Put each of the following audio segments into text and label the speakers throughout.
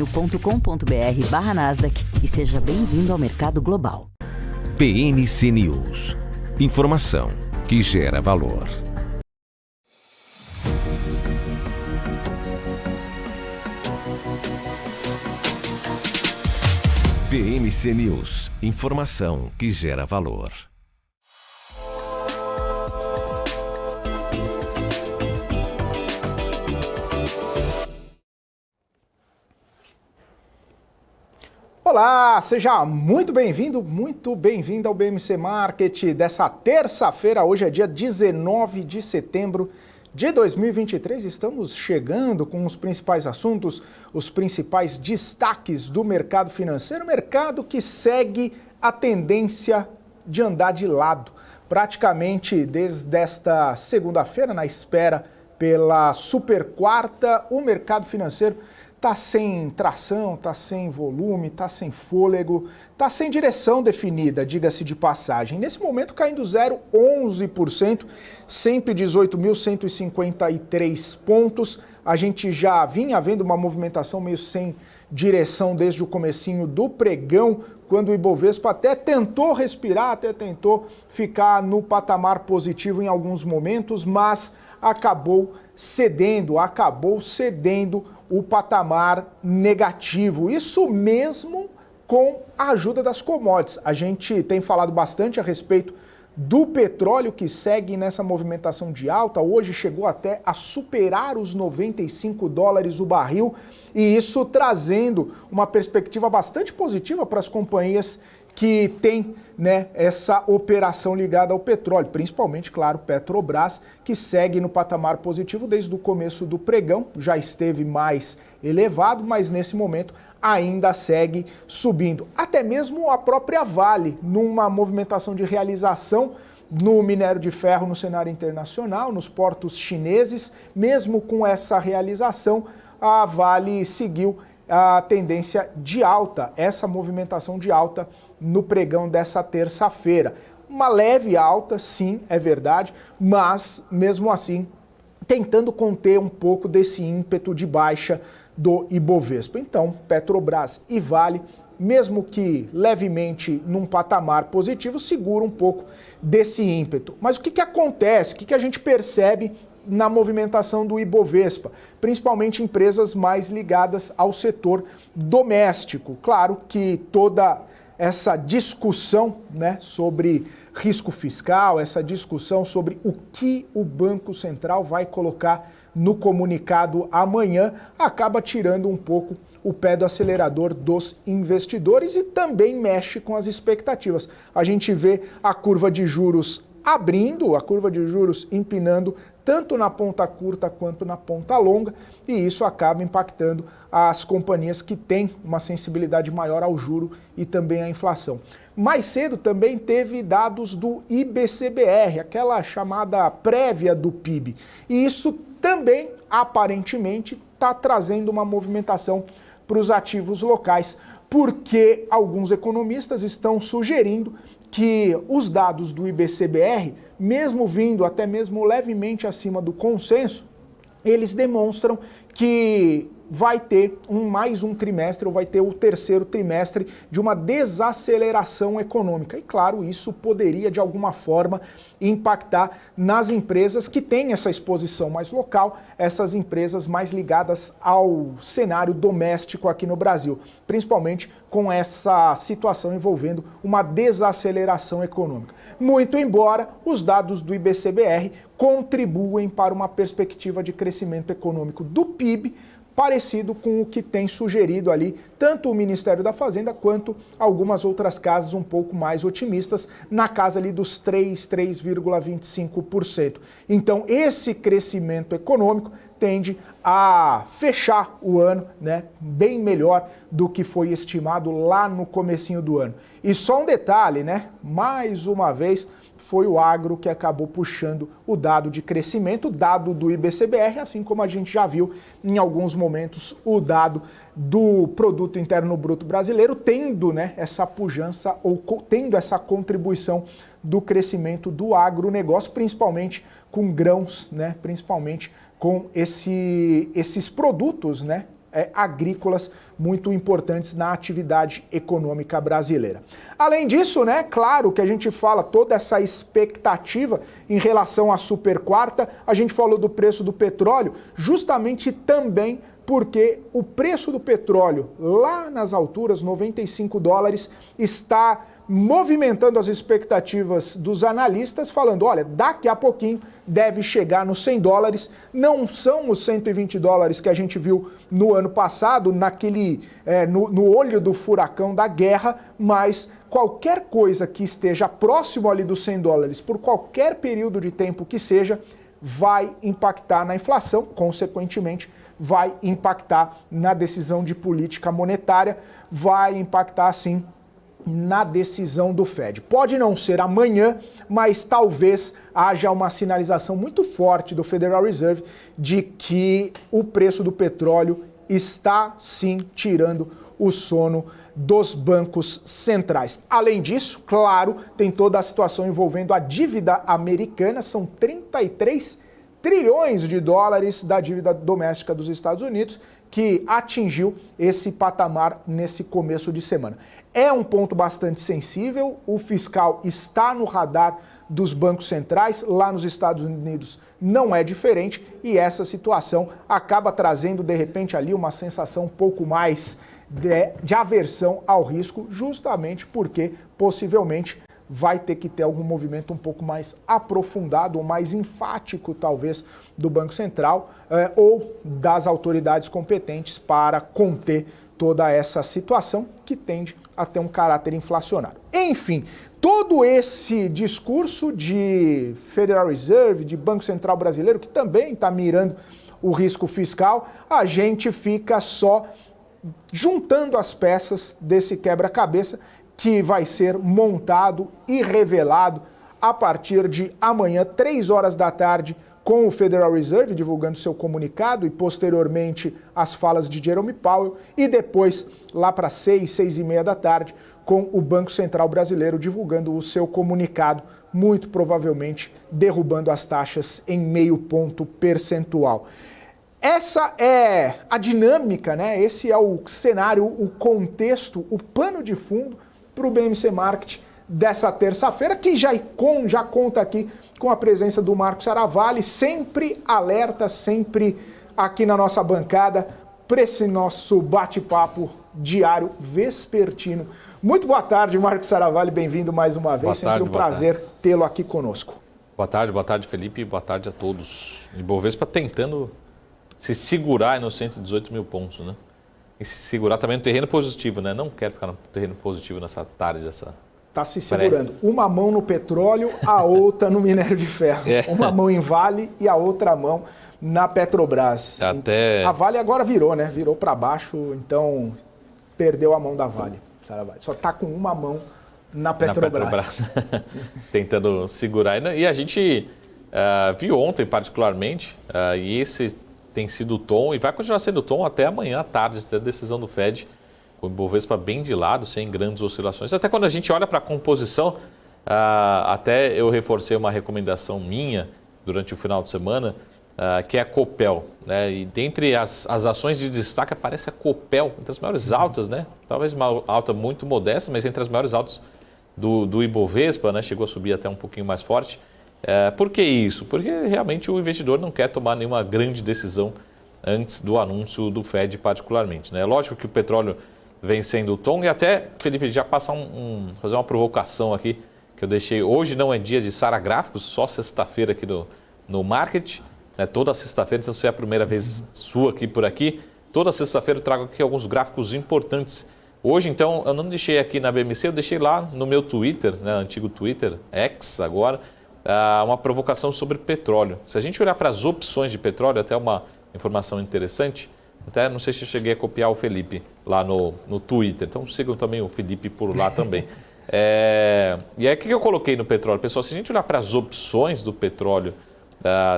Speaker 1: .com.br/Nasdaq e seja bem-vindo ao mercado global.
Speaker 2: PMC News. Informação que gera valor. PMC News. Informação que gera valor.
Speaker 3: Olá, seja muito bem-vindo ao BMC Market dessa terça-feira. Hoje é dia 19 de setembro de 2023. Estamos chegando com os principais assuntos, os principais destaques do mercado financeiro. Mercado que segue a tendência de andar de lado. Praticamente desde esta segunda-feira, na espera pela super quarta, o mercado financeiro está sem tração, está sem volume, está sem fôlego, está sem direção definida, diga-se de passagem. Nesse momento caindo 0,11%, 118.153 pontos. A gente já vinha vendo uma movimentação meio sem direção desde o comecinho do pregão, quando o Ibovespa até tentou respirar, até tentou ficar no patamar positivo em alguns momentos, mas acabou cedendo o patamar negativo. Isso mesmo com a ajuda das commodities. A gente tem falado bastante a respeito do petróleo, que segue nessa movimentação de alta. Hoje chegou até a superar os $95 o barril, e isso trazendo uma perspectiva bastante positiva para as companhias que têm, né, essa operação ligada ao petróleo, principalmente, claro, Petrobras, que segue no patamar positivo desde o começo do pregão, já esteve mais elevado, mas nesse momento ainda segue subindo. Até mesmo a própria Vale, numa movimentação de realização no minério de ferro no cenário internacional, nos portos chineses, mesmo com essa realização, a Vale seguiu a tendência de alta, essa movimentação de alta no pregão dessa terça-feira. Uma leve alta, sim, é verdade, mas mesmo assim tentando conter um pouco desse ímpeto de baixa do Ibovespa. Então, Petrobras e Vale, mesmo que levemente num patamar positivo, segura um pouco desse ímpeto. Mas o que acontece? O que a gente percebe na movimentação do Ibovespa, principalmente empresas mais ligadas ao setor doméstico? Claro que toda essa discussão, né, sobre risco fiscal, essa discussão sobre o que o Banco Central vai colocar no comunicado amanhã, acaba tirando um pouco o pé do acelerador dos investidores e também mexe com as expectativas. A gente vê a curva de juros abrindo, a curva de juros empinando tanto na ponta curta quanto na ponta longa, e isso acaba impactando as companhias que têm uma sensibilidade maior ao juro e também à inflação. Mais cedo também teve dados do IBCBR, aquela chamada prévia do PIB, e isso também aparentemente está trazendo uma movimentação para os ativos locais, porque alguns economistas estão sugerindo que os dados do IBCBR, mesmo vindo até mesmo levemente acima do consenso, eles demonstram que vai ter mais um trimestre, ou vai ter o terceiro trimestre de uma desaceleração econômica. E claro, isso poderia de alguma forma impactar nas empresas que têm essa exposição mais local, essas empresas mais ligadas ao cenário doméstico aqui no Brasil, principalmente com essa situação envolvendo uma desaceleração econômica. Muito embora os dados do IBCBR contribuem para uma perspectiva de crescimento econômico do PIB parecido com o que tem sugerido ali tanto o Ministério da Fazenda quanto algumas outras casas um pouco mais otimistas, na casa ali dos 3,25%. Então esse crescimento econômico tende a fechar o ano, né, bem melhor do que foi estimado lá no comecinho do ano. E só um detalhe, né, mais uma vez foi o agro que acabou puxando o dado de crescimento, dado do IBCBR, assim como a gente já viu em alguns momentos o dado do Produto Interno Bruto brasileiro, tendo, né, essa pujança ou tendo essa contribuição do crescimento do agronegócio, principalmente com grãos, né, principalmente com esses produtos, né, agrícolas muito importantes na atividade econômica brasileira. Além disso, né, claro que a gente fala toda essa expectativa em relação à super quarta, a gente falou do preço do petróleo, justamente também porque o preço do petróleo lá nas alturas, 95 dólares, está movimentando as expectativas dos analistas, falando, olha, daqui a pouquinho deve chegar nos 100 dólares, não são os 120 dólares que a gente viu no ano passado, no olho do furacão da guerra, mas qualquer coisa que esteja próximo ali dos 100 dólares, por qualquer período de tempo que seja, vai impactar na inflação, consequentemente, vai impactar na decisão de política monetária, vai impactar, sim, na decisão do Fed. Pode não ser amanhã, mas talvez haja uma sinalização muito forte do Federal Reserve de que o preço do petróleo está, sim, tirando o sono dos bancos centrais. Além disso, claro, tem toda a situação envolvendo a dívida americana, são 33 trilhões de dólares da dívida doméstica dos Estados Unidos, que atingiu esse patamar nesse começo de semana. É um ponto bastante sensível, o fiscal está no radar dos bancos centrais, lá nos Estados Unidos não é diferente, e essa situação acaba trazendo, de repente, ali uma sensação um pouco mais de aversão ao risco, justamente porque, possivelmente, vai ter que ter algum movimento um pouco mais aprofundado ou mais enfático, talvez, do Banco Central ou das autoridades competentes para conter toda essa situação que tende a ter um caráter inflacionário. Enfim, todo esse discurso de Federal Reserve, de Banco Central Brasileiro, que também está mirando o risco fiscal, a gente fica só juntando as peças desse quebra-cabeça que vai ser montado e revelado a partir de amanhã, 3 horas da tarde, com o Federal Reserve divulgando seu comunicado e posteriormente as falas de Jerome Powell, e depois lá para 6h30 da tarde, com o Banco Central Brasileiro divulgando o seu comunicado, muito provavelmente derrubando as taxas em 0,5 ponto percentual. Essa é a dinâmica, né? Esse é o cenário, o contexto, o pano de fundo para o BMC Market dessa terça-feira, que já conta aqui com a presença do Marcos Saravalli, sempre alerta, sempre aqui na nossa bancada, para esse nosso bate-papo diário vespertino. Muito boa tarde, Marcos Saravalli, bem-vindo mais uma vez, sempre um prazer tê-lo aqui conosco.
Speaker 4: Boa tarde, Felipe, boa tarde a todos. Ibovespa tentando se segurar nos 118 mil pontos, né? E se segurar também no terreno positivo, né? Não quero ficar no terreno positivo nessa tarde,
Speaker 3: Está se segurando. Uma mão no petróleo, a outra no minério de ferro. Uma mão em Vale e a outra mão na Petrobras. A Vale agora virou, né? Virou para baixo, então perdeu a mão da Vale. Só está com uma mão na Petrobras.
Speaker 4: Tentando segurar. E a gente viu ontem particularmente, e esse tem sido o tom, e vai continuar sendo o tom até amanhã à tarde, até a decisão do Fed, com o Ibovespa bem de lado, sem grandes oscilações. Até quando a gente olha para a composição, até eu reforcei uma recomendação minha durante o final de semana, que é a Copel, né? E dentre as ações de destaque aparece a Copel, entre as maiores altas, né? Talvez uma alta muito modesta, mas entre as maiores altas do Ibovespa, né? Chegou a subir até um pouquinho mais forte. Por que isso? Porque realmente o investidor não quer tomar nenhuma grande decisão antes do anúncio do Fed particularmente, né? Lógico que o petróleo vem sendo o tom, e até, Felipe, já passar fazer uma provocação aqui, que eu deixei, hoje não é dia de Sara Gráficos, só sexta-feira aqui no Market, né? Toda sexta-feira, então se é a primeira vez sua aqui por aqui, toda sexta-feira eu trago aqui alguns gráficos importantes. Hoje, então, eu não deixei aqui na BMC, eu deixei lá no meu Twitter, né? Antigo Twitter, X agora, uma provocação sobre petróleo. Se a gente olhar para as opções de petróleo, até uma informação interessante, até não sei se eu cheguei a copiar o Felipe lá no Twitter, então sigam também o Felipe por lá também. E aí o que eu coloquei no petróleo? Pessoal, se a gente olhar para as opções do petróleo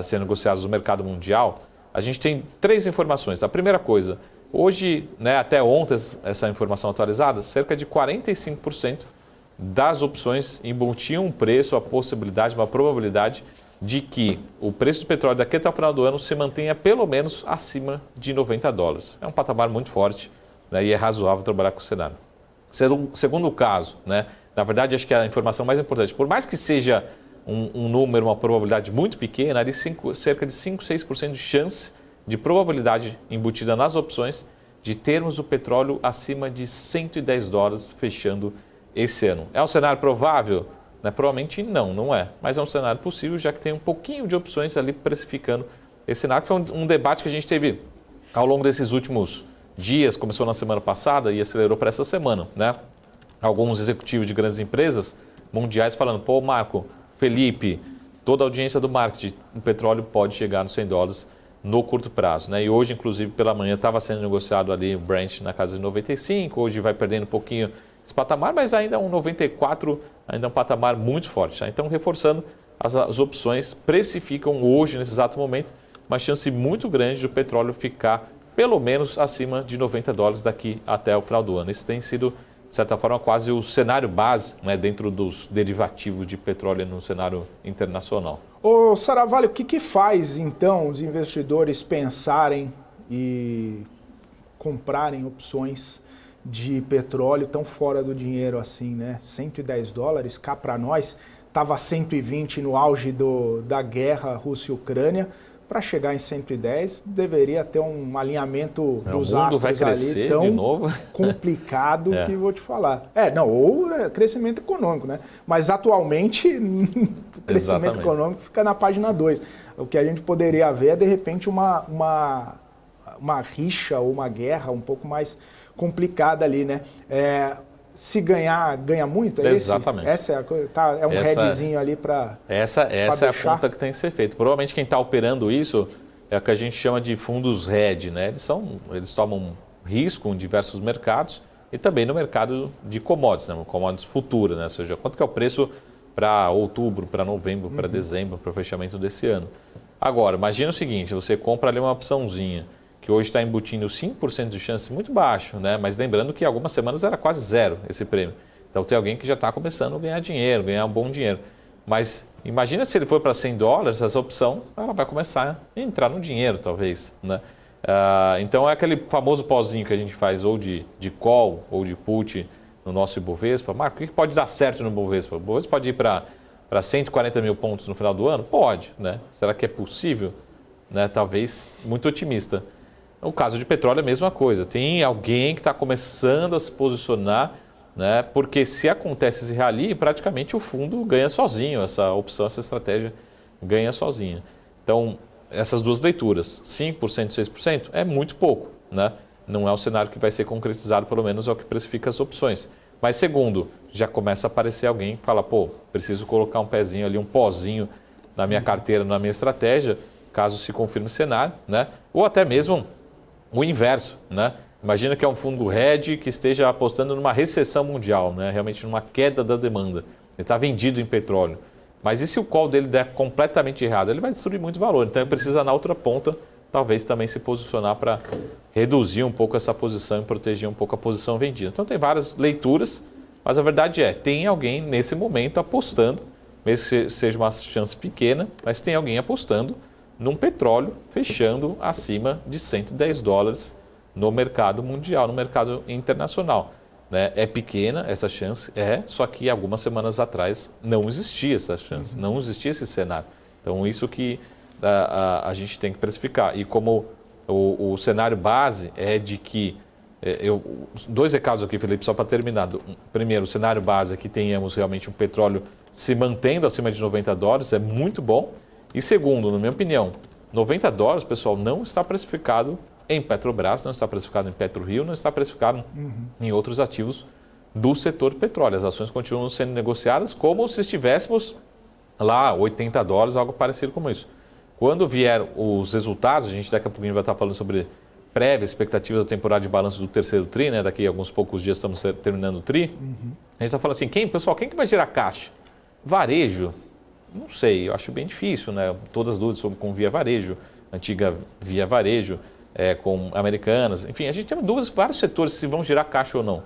Speaker 4: sendo negociadas no mercado mundial, a gente tem 3 informações. A primeira coisa, hoje, né, até ontem, essa informação atualizada, cerca de 45% das opções embutiam um preço, a possibilidade, uma probabilidade de que o preço do petróleo daqui até o final do ano se mantenha pelo menos acima de $90. É um patamar muito forte, né, e é razoável trabalhar com o cenário. Segundo caso, né, na verdade acho que a informação mais importante, por mais que seja um número, uma probabilidade muito pequena, ali cerca de 5, 6% de chance de probabilidade embutida nas opções de termos o petróleo acima de $110 fechando esse ano. É um cenário provável? Né? Provavelmente não é. Mas é um cenário possível, já que tem um pouquinho de opções ali precificando esse cenário, que foi um debate que a gente teve ao longo desses últimos dias, começou na semana passada e acelerou para essa semana, né? Alguns executivos de grandes empresas mundiais falando, pô, Marco, Felipe, toda a audiência do marketing, o petróleo pode chegar nos $100 no curto prazo, né? E hoje, inclusive, pela manhã estava sendo negociado ali o Brent na casa de 95, hoje vai perdendo um pouquinho esse patamar, mas ainda um 94, ainda é um patamar muito forte, tá? Então, reforçando, as opções precificam hoje, nesse exato momento, uma chance muito grande do petróleo ficar pelo menos acima de $90 daqui até o final do ano. Isso tem sido, de certa forma, quase o cenário base, né, dentro dos derivativos de petróleo no cenário internacional.
Speaker 3: Ô Saravalho, o que faz então os investidores pensarem e comprarem opções de petróleo tão fora do dinheiro assim, né? $110, cá para nós, estava 120 no auge da guerra Rússia e Ucrânia. Para chegar em 110, deveria ter um alinhamento dos astros
Speaker 4: vai crescer
Speaker 3: ali tão
Speaker 4: de novo.
Speaker 3: complicado que vou te falar. Ou crescimento econômico, né? Mas atualmente o crescimento econômico fica na página 2. O que a gente poderia ver é, de repente, uma rixa ou uma guerra um pouco mais complicada ali, né? Se ganha muito?
Speaker 4: Exatamente.
Speaker 3: Essa é a coisa? É um headzinho ali para
Speaker 4: Essa é a conta que tem que ser feita. Provavelmente quem está operando isso é o que a gente chama de fundos hedge, né? Eles tomam risco em diversos mercados e também no mercado de commodities, né? Commodities futuras, né? Ou seja, quanto que é o preço para outubro, para novembro, para dezembro, para o fechamento desse ano. Agora, imagina o seguinte, você compra ali uma opçãozinha que hoje está embutindo 5% de chance, muito baixo, né? Mas lembrando que algumas semanas era quase zero esse prêmio. Então tem alguém que já está começando a ganhar dinheiro, ganhar um bom dinheiro. Mas imagina se ele for para $100, essa opção ela vai começar a entrar no dinheiro, talvez, né? Então é aquele famoso pozinho que a gente faz ou de call ou de put no nosso Ibovespa. Marco, o que pode dar certo no Ibovespa? O Ibovespa pode ir para 140 mil pontos no final do ano? Pode, né? Será que é possível? Né? Talvez muito otimista. No caso de petróleo é a mesma coisa. Tem alguém que está começando a se posicionar, né? Porque se acontece esse rally, praticamente o fundo ganha sozinho. Essa opção, essa estratégia ganha sozinha. Então, essas duas leituras, 5%, 6%, é muito pouco, né? Não é um cenário que vai ser concretizado, pelo menos é o que precifica as opções. Mas segundo, já começa a aparecer alguém que fala, pô, preciso colocar um pezinho ali, um pozinho na minha carteira, na minha estratégia, caso se confirme o cenário, né? Ou até mesmo o inverso, né? Imagina que é um fundo hedge que esteja apostando numa recessão mundial, né? Realmente numa queda da demanda. Ele está vendido em petróleo. Mas e se o call dele der completamente errado? Ele vai destruir muito valor. Então ele precisa, na outra ponta, talvez também se posicionar para reduzir um pouco essa posição e proteger um pouco a posição vendida. Então tem várias leituras, mas a verdade é, tem alguém nesse momento apostando, mesmo que seja uma chance pequena, mas tem alguém apostando num petróleo fechando acima de $110 no mercado mundial, no mercado internacional. Né? É pequena essa chance, só que algumas semanas atrás não existia essa chance, não existia esse cenário. Então isso que a gente tem que precificar. E como o cenário base é de que, dois recados aqui, Felipe, só para terminar. Primeiro, o cenário base é que tenhamos realmente um petróleo se mantendo acima de $90, é muito bom. E segundo, na minha opinião, $90, pessoal, não está precificado em Petrobras, não está precificado em PetroRio, não está precificado em outros ativos do setor petróleo. As ações continuam sendo negociadas como se estivéssemos lá $80, algo parecido como isso. Quando vier os resultados, a gente daqui a pouquinho vai estar falando sobre prévias expectativas da temporada de balanço do terceiro TRI, né? Daqui a alguns poucos dias estamos terminando o TRI. A gente está falando assim, quem que vai gerar caixa? Varejo? Não sei, eu acho bem difícil, né? Todas as dúvidas sobre com Via Varejo, antiga Via Varejo, com Americanas. Enfim, a gente tem dúvidas em vários setores se vão gerar caixa ou não.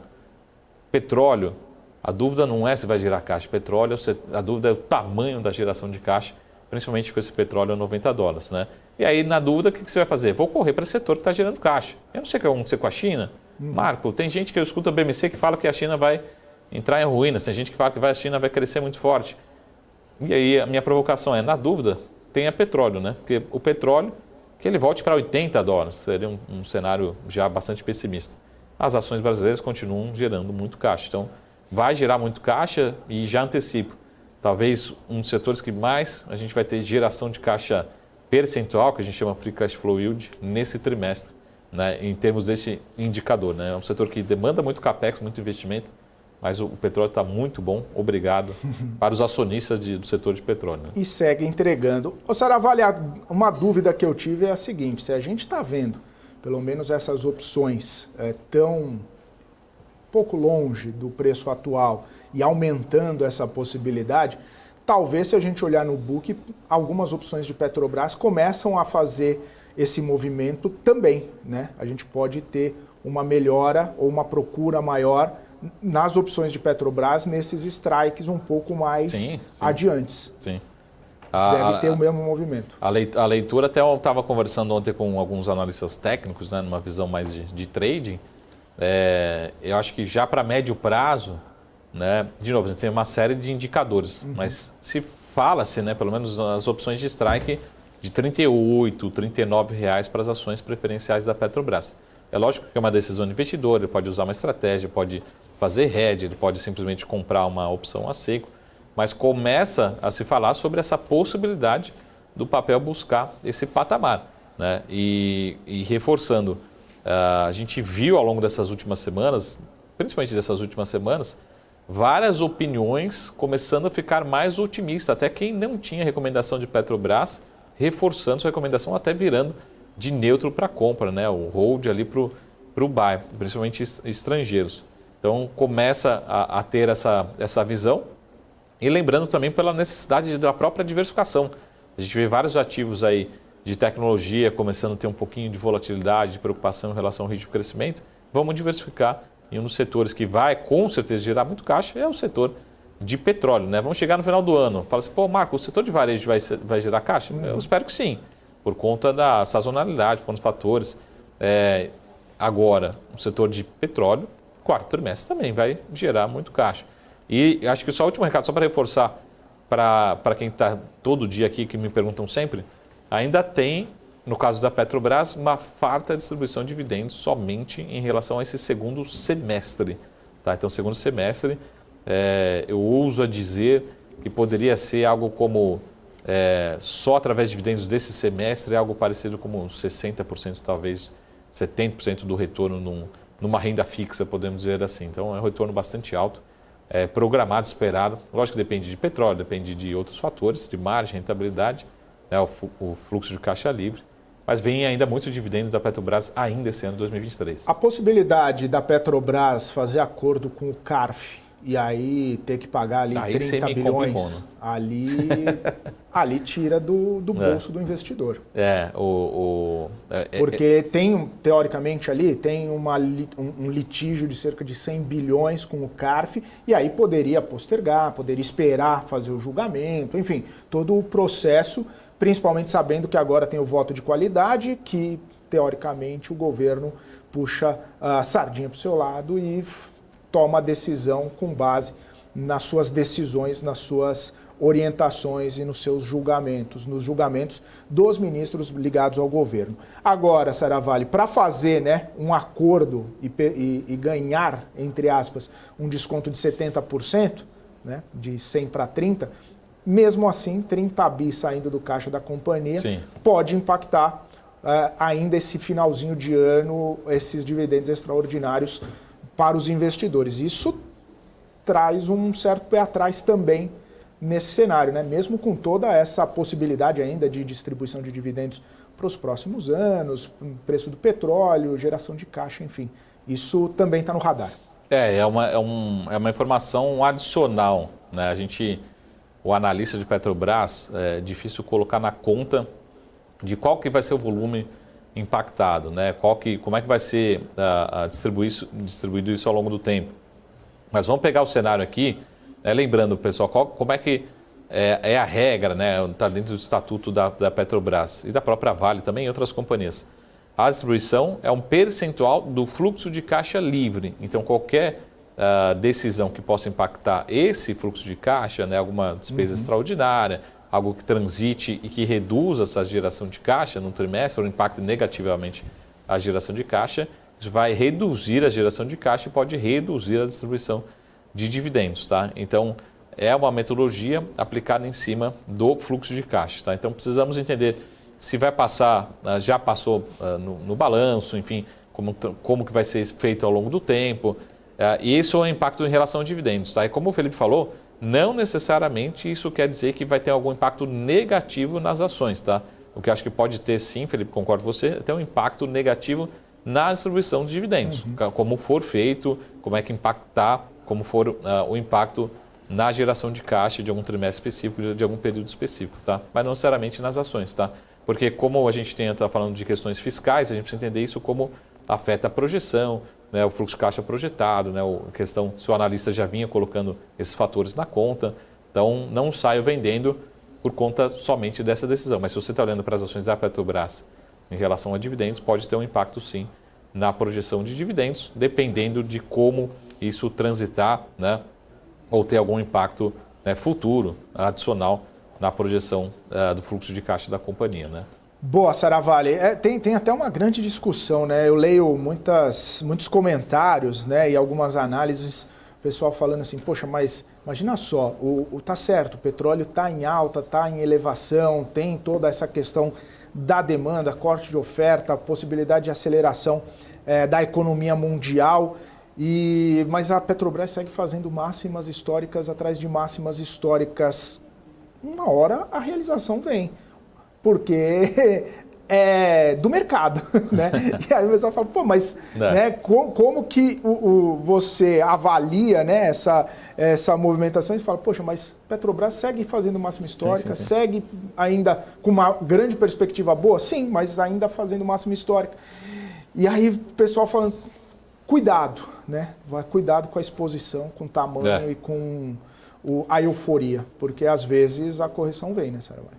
Speaker 4: Petróleo, a dúvida não é se vai gerar caixa. Petróleo, a dúvida é o tamanho da geração de caixa principalmente com esse petróleo a $90, né? E aí, na dúvida, o que você vai fazer? Vou correr para esse setor que está gerando caixa. Eu não sei o que vai acontecer com a China. Marco, tem gente que eu escuto a BMC que fala que a China vai entrar em ruínas, tem gente que fala que a China vai crescer muito forte. E aí, a minha provocação é, na dúvida, tenha petróleo, né? Porque o petróleo, que ele volte para $80, seria um cenário já bastante pessimista. As ações brasileiras continuam gerando muito caixa. Então, vai gerar muito caixa e já antecipo. Talvez um dos setores que mais a gente vai ter geração de caixa percentual, que a gente chama Free Cash Flow Yield, nesse trimestre, né, em termos desse indicador. Né? É um setor que demanda muito capex, muito investimento, mas o petróleo está muito bom, obrigado, para os acionistas do setor de petróleo. Né?
Speaker 3: E segue entregando. Ô Saravalli, uma dúvida que eu tive é a seguinte, se a gente está vendo, pelo menos essas opções tão pouco longe do preço atual e aumentando essa possibilidade, talvez se a gente olhar no book, algumas opções de Petrobras começam a fazer esse movimento também, né? A gente pode ter uma melhora ou uma procura maior nas opções de Petrobras nesses strikes um pouco mais adiantes.
Speaker 4: Sim.
Speaker 3: Deve ter o mesmo movimento.
Speaker 4: A leitura, até eu estava conversando ontem com alguns analistas técnicos, né, numa visão mais de trading. Eu acho que já para médio prazo, né, de novo, a gente tem uma série de indicadores, mas se fala-se, né, pelo menos nas opções de strike, de R$ 38, R$ 39 para as ações preferenciais da Petrobras. É lógico que é uma decisão do investidor, ele pode usar uma estratégia, pode fazer hedge, ele pode simplesmente comprar uma opção a seco, mas começa a se falar sobre essa possibilidade do papel buscar esse patamar. Né? E reforçando, a gente viu ao longo dessas últimas semanas, principalmente dessas últimas semanas, várias opiniões começando a ficar mais otimistas. Até quem não tinha recomendação de Petrobras, reforçando sua recomendação, até virando de neutro para compra, né? O hold ali para o buy, principalmente estrangeiros. Então começa a ter essa visão. E lembrando também pela necessidade da própria diversificação. A gente vê vários ativos aí de tecnologia começando a ter um pouquinho de volatilidade, de preocupação em relação ao ritmo de crescimento. Vamos diversificar. E um dos setores que vai, com certeza, gerar muito caixa é o setor de petróleo. Né? Vamos chegar no final do ano. Fala assim, pô, Marco, o setor de varejo vai gerar caixa? Eu espero que sim, por conta da sazonalidade, por uns fatores. Agora, o setor de petróleo, quarto trimestre também vai gerar muito caixa. E acho que só o último recado, só para reforçar, para quem está todo dia aqui, que me perguntam sempre, ainda tem, no caso da Petrobras, uma farta distribuição de dividendos somente em relação a esse segundo semestre. Tá? Então, segundo semestre, eu ouso a dizer que poderia ser algo como, só através de dividendos desse semestre, algo parecido como 60%, talvez 70% do retorno numa renda fixa, podemos dizer assim. Então, é um retorno bastante alto, programado, esperado. Lógico que depende de petróleo, depende de outros fatores, de margem, rentabilidade, né, o fluxo de caixa livre. Mas vem ainda muito dividendo da Petrobras ainda esse ano de 2023.
Speaker 3: A possibilidade da Petrobras fazer acordo com o CARF e aí ter que pagar ali 30 bilhões, ali tira do bolso do investidor. Porque tem, teoricamente ali, tem um litígio de cerca de 100 bilhões com o CARF e aí poderia postergar, poderia esperar fazer o julgamento, enfim, todo o processo, principalmente sabendo que agora tem o voto de qualidade, que teoricamente o governo puxa a sardinha para o seu lado e toma a decisão com base nas suas decisões, nas suas orientações e nos seus julgamentos, nos julgamentos dos ministros ligados ao governo. Agora, Saravalli, para fazer, né, um acordo e ganhar, entre aspas, um desconto de 70%, né, de 100 para 30%, mesmo assim, 30 bi saindo do caixa da companhia, sim, pode impactar ainda esse finalzinho de ano, esses dividendos extraordinários para os investidores. Isso traz um certo pé atrás também nesse cenário, né? Mesmo com toda essa possibilidade ainda de distribuição de dividendos para os próximos anos, preço do petróleo, geração de caixa, enfim. Isso também está no radar.
Speaker 4: É uma informação adicional, né? O analista de Petrobras, é difícil colocar na conta de qual que vai ser o volume impactado, né? Como é que vai ser distribuído isso ao longo do tempo. Mas vamos pegar o cenário aqui, lembrando, pessoal, como é que é a regra, né? Está dentro do estatuto da Petrobras e da própria Vale também e outras companhias. A distribuição é um percentual do fluxo de caixa livre. Então, qualquer decisão que possa impactar esse fluxo de caixa, né? Alguma despesa extraordinária, algo que transite e que reduza essa geração de caixa no trimestre ou impacte negativamente a geração de caixa, isso vai reduzir a geração de caixa e pode reduzir a distribuição de dividendos. Tá? Então, é uma metodologia aplicada em cima do fluxo de caixa. Tá? Então, precisamos entender se vai passar, já passou no balanço, enfim, como que vai ser feito ao longo do tempo. E isso é o impacto em relação a dividendos. Tá? E como o Felipe falou, não necessariamente isso quer dizer que vai ter algum impacto negativo nas ações. Tá? O que eu acho que pode ter sim, Felipe, concordo com você, ter um impacto negativo na distribuição de dividendos. Como for feito, como é que impactar, como for o impacto na geração de caixa de algum trimestre específico, de algum período específico, tá? Mas não necessariamente nas ações, tá? Porque como a gente está falando de questões fiscais, a gente precisa entender isso como afeta a projeção, né, o fluxo de caixa projetado, né, a questão se o analista já vinha colocando esses fatores na conta. Então, não saio vendendo por conta somente dessa decisão. Mas se você está olhando para as ações da Petrobras em relação a dividendos, pode ter um impacto sim na projeção de dividendos, dependendo de como isso transitar, né, ou ter algum impacto, né, futuro, adicional, na projeção do fluxo de caixa da companhia. Né?
Speaker 3: Boa, Saravalli. Tem até uma grande discussão, né? Eu leio muitos comentários, né, e algumas análises, o pessoal falando assim, poxa, mas imagina só, tá certo, o petróleo está em alta, está em elevação, tem toda essa questão da demanda, corte de oferta, possibilidade de aceleração da economia mundial, mas a Petrobras segue fazendo máximas históricas atrás de máximas históricas. Uma hora a realização vem, porque é do mercado, né? E aí o pessoal fala, pô, mas né, como que você avalia, né, essa movimentação? E fala, poxa, mas Petrobras segue fazendo máxima histórica, sim. Segue ainda com uma grande perspectiva boa? Sim, mas ainda fazendo máxima histórica. E aí o pessoal falando, cuidado, né? Cuidado com a exposição, com o tamanho e com a euforia, porque às vezes a correção vem, né, Saravalli?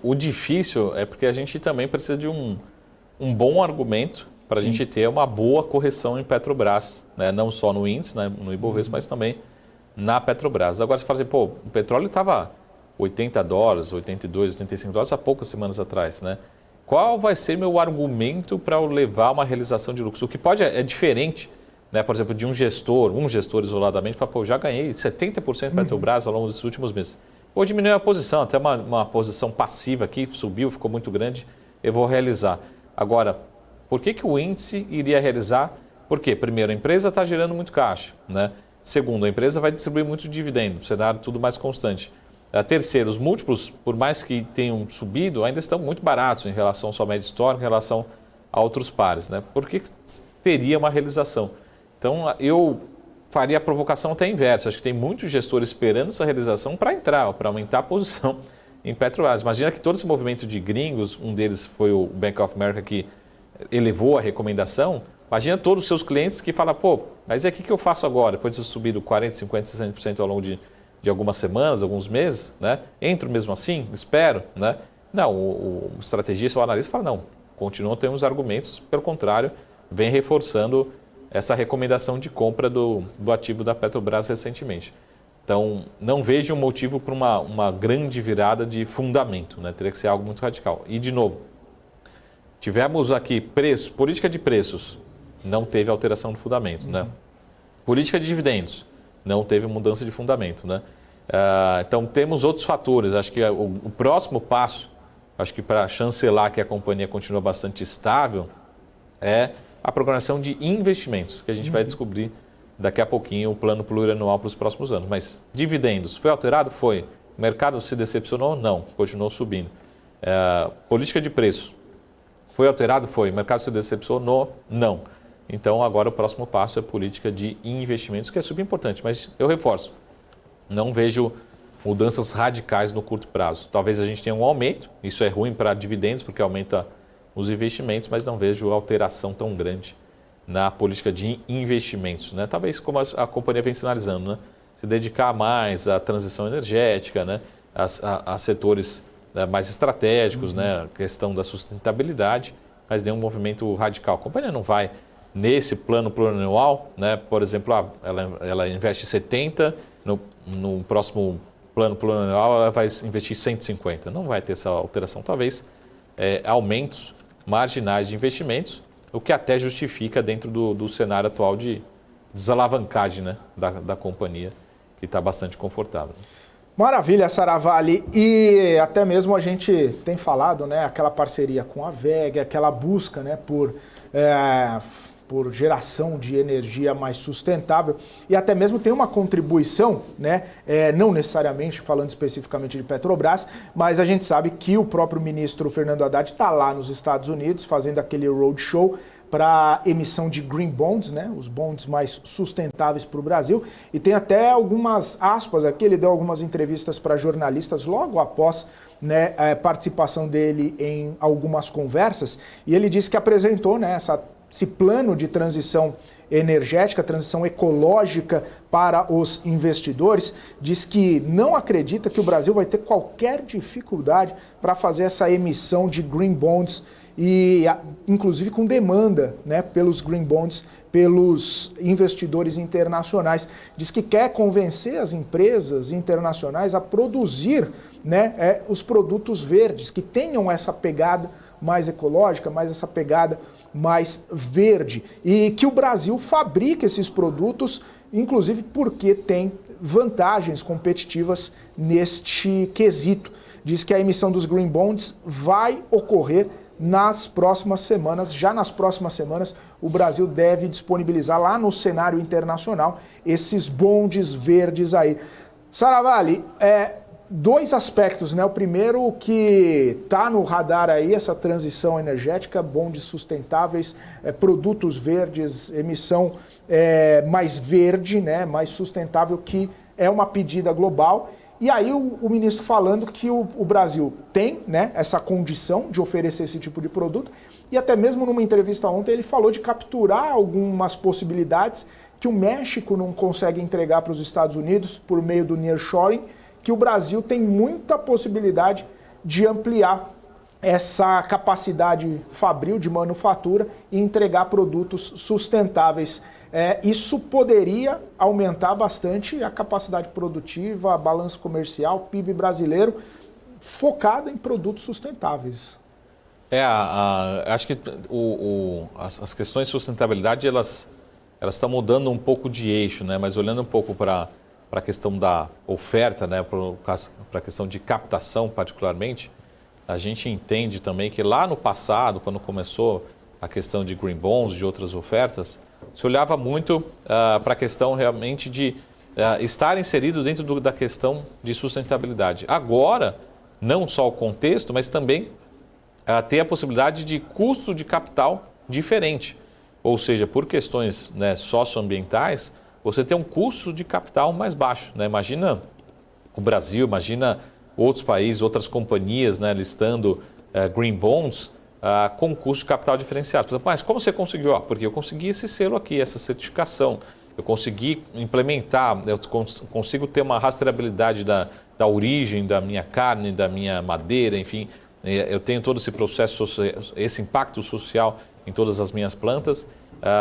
Speaker 4: O difícil é porque a gente também precisa de um bom argumento para a gente ter uma boa correção em Petrobras, né? Não só no índice, né, no Ibovespa, mas também na Petrobras. Agora você fala assim, pô, o petróleo estava $80, 82, 85 dólares há poucas semanas atrás, né? Qual vai ser meu argumento para eu levar uma realização de lucros? O que pode é diferente, né? Por exemplo, de um gestor isoladamente, fala, pô, já ganhei 70% de Petrobras ao longo dos últimos meses. Ou diminuir a posição, até uma posição passiva aqui, subiu, ficou muito grande, eu vou realizar. Agora, por que o índice iria realizar? Porque, primeiro, a empresa está gerando muito caixa, né? Segundo, a empresa vai distribuir muito dividendo, cenário tudo mais constante. Terceiro, os múltiplos, por mais que tenham subido, ainda estão muito baratos em relação ao sua média histórica, em relação a outros pares, né? Por que teria uma realização? Então, eu faria a provocação até inversa. Acho que tem muitos gestores esperando essa realização para entrar, para aumentar a posição em Petrobras. Imagina que todo esse movimento de gringos, um deles foi o Bank of America que elevou a recomendação. Imagina todos os seus clientes que falam, pô, mas o que eu faço agora? Depois de ter subido 40%, 50%, 60% ao longo de algumas semanas, alguns meses, né? Entro mesmo assim? Espero, né? Não, o estrategista, o analista fala, não, continuam tendo os argumentos, pelo contrário, vem reforçando essa recomendação de compra do ativo da Petrobras recentemente. Então, não vejo um motivo para uma grande virada de fundamento, né? Teria que ser algo muito radical. E, de novo, tivemos aqui política de preços, não teve alteração do fundamento, né? Política de dividendos, não teve mudança de fundamento, né? Então, temos outros fatores. Acho que o próximo passo, acho que para chancelar que a companhia continua bastante estável, é a programação de investimentos, que a gente vai descobrir daqui a pouquinho o plano plurianual para os próximos anos. Mas dividendos, foi alterado? Foi. O mercado se decepcionou? Não, continuou subindo. Política de preço, foi alterado? Foi. O mercado se decepcionou? Não. Então, agora o próximo passo é a política de investimentos, que é super importante, mas eu reforço, não vejo mudanças radicais no curto prazo. Talvez a gente tenha um aumento, isso é ruim para dividendos, porque aumenta os investimentos, mas não vejo alteração tão grande na política de investimentos, né? Talvez como a companhia vem sinalizando, né? se dedicar mais à transição energética, né? a setores mais estratégicos, né? A questão da sustentabilidade, mas nenhum movimento radical. A companhia não vai nesse plano plurianual, né? Por exemplo, ela investe 70, no próximo plano plurianual ela vai investir 150. Não vai ter essa alteração, talvez aumentos marginais de investimentos, o que até justifica dentro do cenário atual de desalavancagem, né? da companhia, que está bastante confortável.
Speaker 3: Maravilha, Saravalli. E até mesmo a gente tem falado, né, aquela parceria com a WEG, aquela busca, né, por geração de energia mais sustentável, e até mesmo tem uma contribuição, né, não necessariamente falando especificamente de Petrobras, mas a gente sabe que o próprio ministro Fernando Haddad está lá nos Estados Unidos fazendo aquele roadshow para emissão de green bonds, né, os bonds mais sustentáveis para o Brasil, e tem até algumas aspas aqui, ele deu algumas entrevistas para jornalistas logo após, né, a participação dele em algumas conversas, e ele disse que apresentou, né, esse plano de transição energética, transição ecológica para os investidores, diz que não acredita que o Brasil vai ter qualquer dificuldade para fazer essa emissão de green bonds, e inclusive com demanda, né, pelos green bonds, pelos investidores internacionais. Diz que quer convencer as empresas internacionais a produzir, né, os produtos verdes, que tenham essa pegada mais ecológica, mais essa pegada mais verde, e que o Brasil fabrique esses produtos, inclusive porque tem vantagens competitivas neste quesito. Diz que a emissão dos green bonds vai ocorrer nas próximas semanas. Já nas próximas semanas, o Brasil deve disponibilizar lá no cenário internacional esses bondes verdes aí. Saravalli, dois aspectos, né? O primeiro que está no radar aí, essa transição energética, bondes sustentáveis, produtos verdes, emissão mais verde, né? Mais sustentável, que é uma pedida global. E aí o ministro falando que o Brasil tem, né, essa condição de oferecer esse tipo de produto, e até mesmo numa entrevista ontem ele falou de capturar algumas possibilidades que o México não consegue entregar para os Estados Unidos por meio do nearshoring, que o Brasil tem muita possibilidade de ampliar essa capacidade fabril de manufatura e entregar produtos sustentáveis. Isso poderia aumentar bastante a capacidade produtiva, a balança comercial, PIB brasileiro, focada em produtos sustentáveis.
Speaker 4: Acho que as questões de sustentabilidade elas estão mudando um pouco de eixo, né? Mas olhando um pouco para a questão da oferta, né? Para a questão de captação particularmente, a gente entende também que lá no passado, quando começou a questão de green bonds, de outras ofertas, se olhava muito para a questão realmente de estar inserido dentro da questão de sustentabilidade. Agora, não só o contexto, mas também ter a possibilidade de custo de capital diferente. Ou seja, por questões, né, socioambientais, você tem um custo de capital mais baixo, né? Imagina o Brasil, imagina outros países, outras companhias, né, listando green bonds, com custo de capital diferenciado. Por exemplo, mas como você conseguiu? Porque eu consegui esse selo aqui, essa certificação. Eu consegui implementar, eu consigo ter uma rastreabilidade da origem da minha carne, da minha madeira, enfim. Eu tenho todo esse processo, esse impacto social em todas as minhas plantas.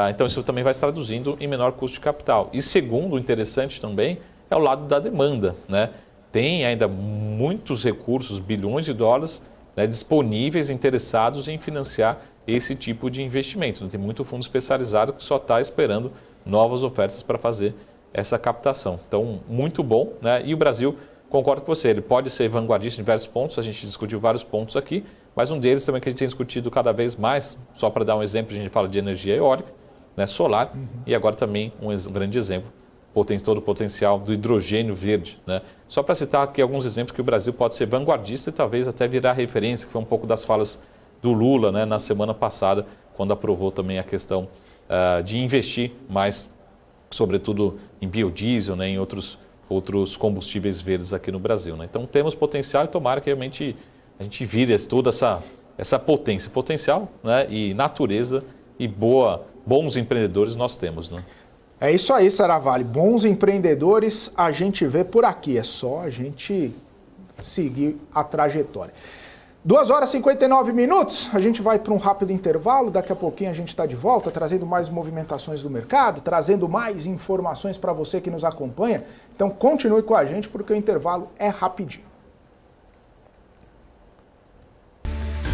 Speaker 4: Então isso também vai se traduzindo em menor custo de capital. E segundo, interessante também, é o lado da demanda, né? Tem ainda muitos recursos, bilhões de dólares, né, disponíveis, interessados em financiar esse tipo de investimento. Tem muito fundo especializado que só está esperando novas ofertas para fazer essa captação. Então, muito bom, né? E o Brasil, concordo com você, ele pode ser vanguardista em diversos pontos, a gente discutiu vários pontos aqui, mas um deles também que a gente tem discutido cada vez mais, só para dar um exemplo, a gente fala de energia eólica, né, solar, e agora também um grande exemplo, todo o potencial do hidrogênio verde, né? Só para citar aqui alguns exemplos que o Brasil pode ser vanguardista e talvez até virar referência, que foi um pouco das falas do Lula, né, na semana passada, quando aprovou também a questão de investir mais, sobretudo em biodiesel, né, em outros combustíveis verdes aqui no Brasil, né? Então temos potencial e tomara que realmente a gente vire toda essa potência. Potencial, né, e natureza e bons empreendedores nós temos, né?
Speaker 3: É isso aí, Saravalli. Bons empreendedores a gente vê por aqui. É só a gente seguir a trajetória. 2 horas e 59 minutos, a gente vai para um rápido intervalo, daqui a pouquinho a gente está de volta, trazendo mais movimentações do mercado, trazendo mais informações para você que nos acompanha. Então continue com a gente porque o intervalo é rapidinho.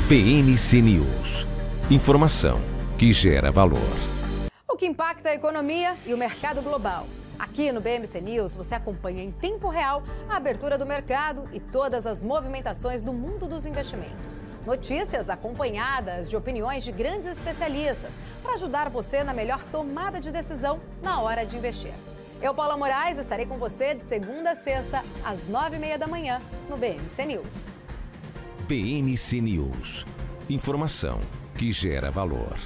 Speaker 2: BMC News. Informação que gera valor.
Speaker 5: O que impacta a economia e o mercado global. Aqui no BMC News você acompanha em tempo real a abertura do mercado e todas as movimentações do mundo dos investimentos. Notícias acompanhadas de opiniões de grandes especialistas para ajudar você na melhor tomada de decisão na hora de investir. Eu, Paula Moraes, estarei com você de segunda a sexta às 9h30 da manhã no BMC News.
Speaker 2: BMC News. Informação que gera valor.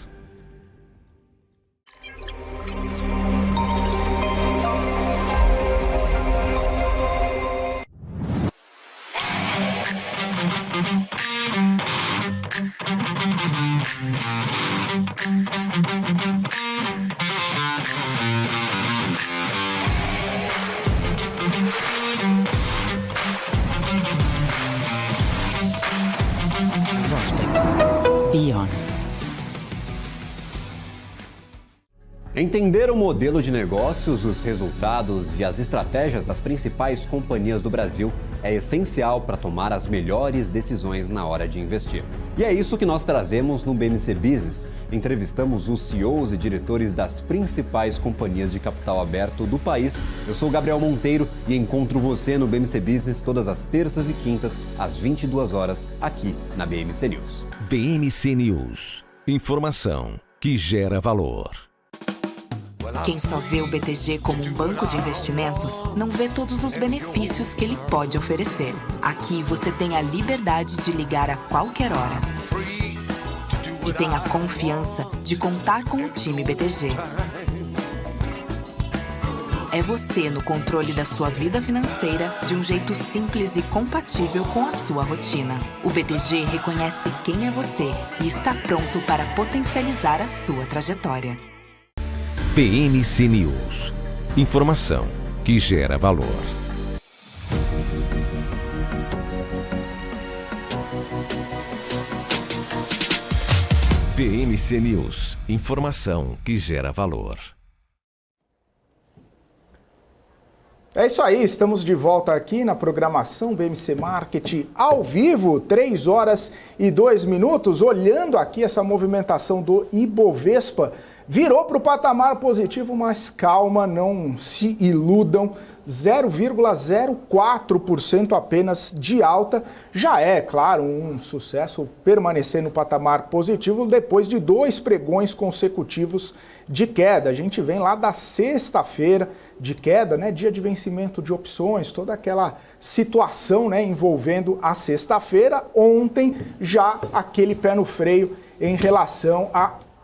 Speaker 1: Beyond.
Speaker 6: Entender o modelo de negócios, os resultados e as estratégias das principais companhias do Brasil é essencial para tomar as melhores decisões na hora de investir. E é isso que nós trazemos no BMC Business. Entrevistamos os CEOs e diretores das principais companhias de capital aberto do país. Eu sou o Gabriel Monteiro e encontro você no BMC Business todas as terças e quintas, às 22 horas, aqui na BMC News.
Speaker 2: BMC News. Informação que gera valor.
Speaker 7: Quem só vê o BTG como um banco de investimentos não vê todos os benefícios que ele pode oferecer. Aqui você tem a liberdade de ligar a qualquer hora. E tem a confiança de contar com o time BTG. É você no controle da sua vida financeira de um jeito simples e compatível com a sua rotina. O BTG reconhece quem é você e está pronto para potencializar a sua trajetória.
Speaker 2: BMC News. Informação que gera valor. BMC News. Informação que gera valor.
Speaker 3: É isso aí, estamos de volta aqui na programação BMC Market ao vivo, 3 horas e 2 minutos, olhando aqui essa movimentação do Ibovespa. Virou para o patamar positivo, mas calma, não se iludam, 0,04% apenas de alta. Já é, claro, um sucesso permanecer no patamar positivo depois de 2 pregões consecutivos de queda. A gente vem lá da sexta-feira de queda, né, dia de vencimento de opções, toda aquela situação, né, envolvendo a sexta-feira. Ontem já aquele pé no freio em relação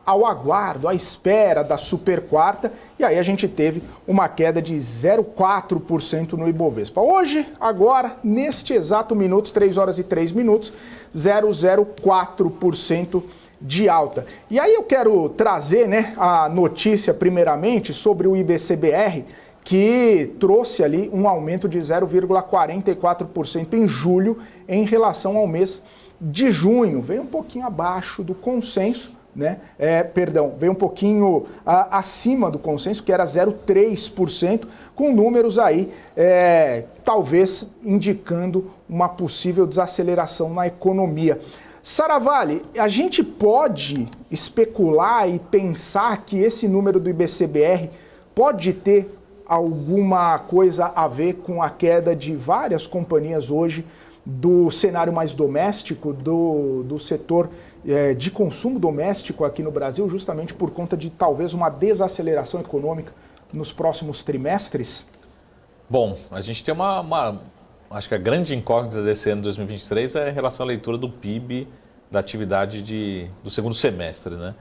Speaker 3: ao aguardo, à espera da super quarta, e aí a gente teve uma queda de 0,4% no Ibovespa. Hoje, agora, neste exato minuto, 3 horas e 3 minutos, 0,04% de alta. E aí eu quero trazer, né, a notícia primeiramente sobre o IBCBR, que trouxe ali um aumento de 0,44% em julho em relação ao mês de junho. Veio um pouquinho abaixo do consenso, né? Veio um pouquinho acima do consenso, que era 0,3%, com números aí talvez indicando uma possível desaceleração na economia. Saravalli, a gente pode especular e pensar que esse número do IBCBR pode ter alguma coisa a ver com a queda de várias companhias hoje do cenário mais doméstico, do setor de consumo doméstico aqui no Brasil, justamente por conta de talvez uma desaceleração econômica nos próximos trimestres?
Speaker 4: Bom, a gente tem acho que a grande incógnita desse ano de 2023 é em relação à leitura do PIB da atividade do segundo semestre, né?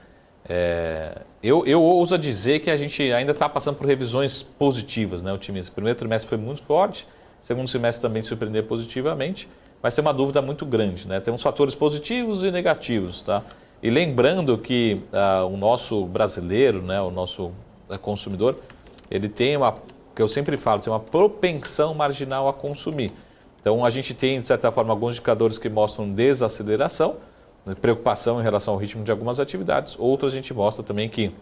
Speaker 4: Eu ouso dizer que a gente ainda está passando por revisões positivas, né? O primeiro trimestre foi muito forte, segundo semestre também surpreendeu positivamente, mas tem uma dúvida muito grande, né? Tem uns fatores positivos e negativos, tá? E lembrando que o nosso brasileiro, né, o nosso consumidor, ele tem que eu sempre falo, tem uma propensão marginal a consumir. Então, a gente tem, de certa forma, alguns indicadores que mostram desaceleração, preocupação em relação ao ritmo de algumas atividades. Outros a gente mostra também que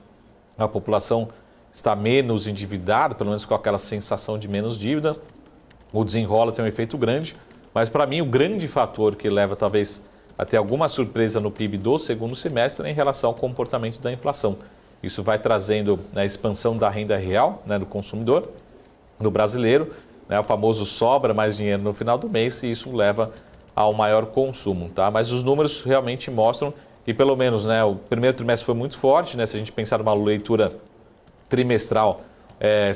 Speaker 4: a população está menos endividada, pelo menos com aquela sensação de menos dívida. O desenrola tem um efeito grande, mas para mim o grande fator que leva talvez a ter alguma surpresa no PIB do segundo semestre é em relação ao comportamento da inflação. Isso vai trazendo a expansão da renda real, né, do consumidor, do brasileiro, né, o famoso sobra mais dinheiro no final do mês, e isso leva ao maior consumo. Tá? Mas os números realmente mostram que pelo menos, né, o primeiro trimestre foi muito forte, né, se a gente pensar numa leitura trimestral,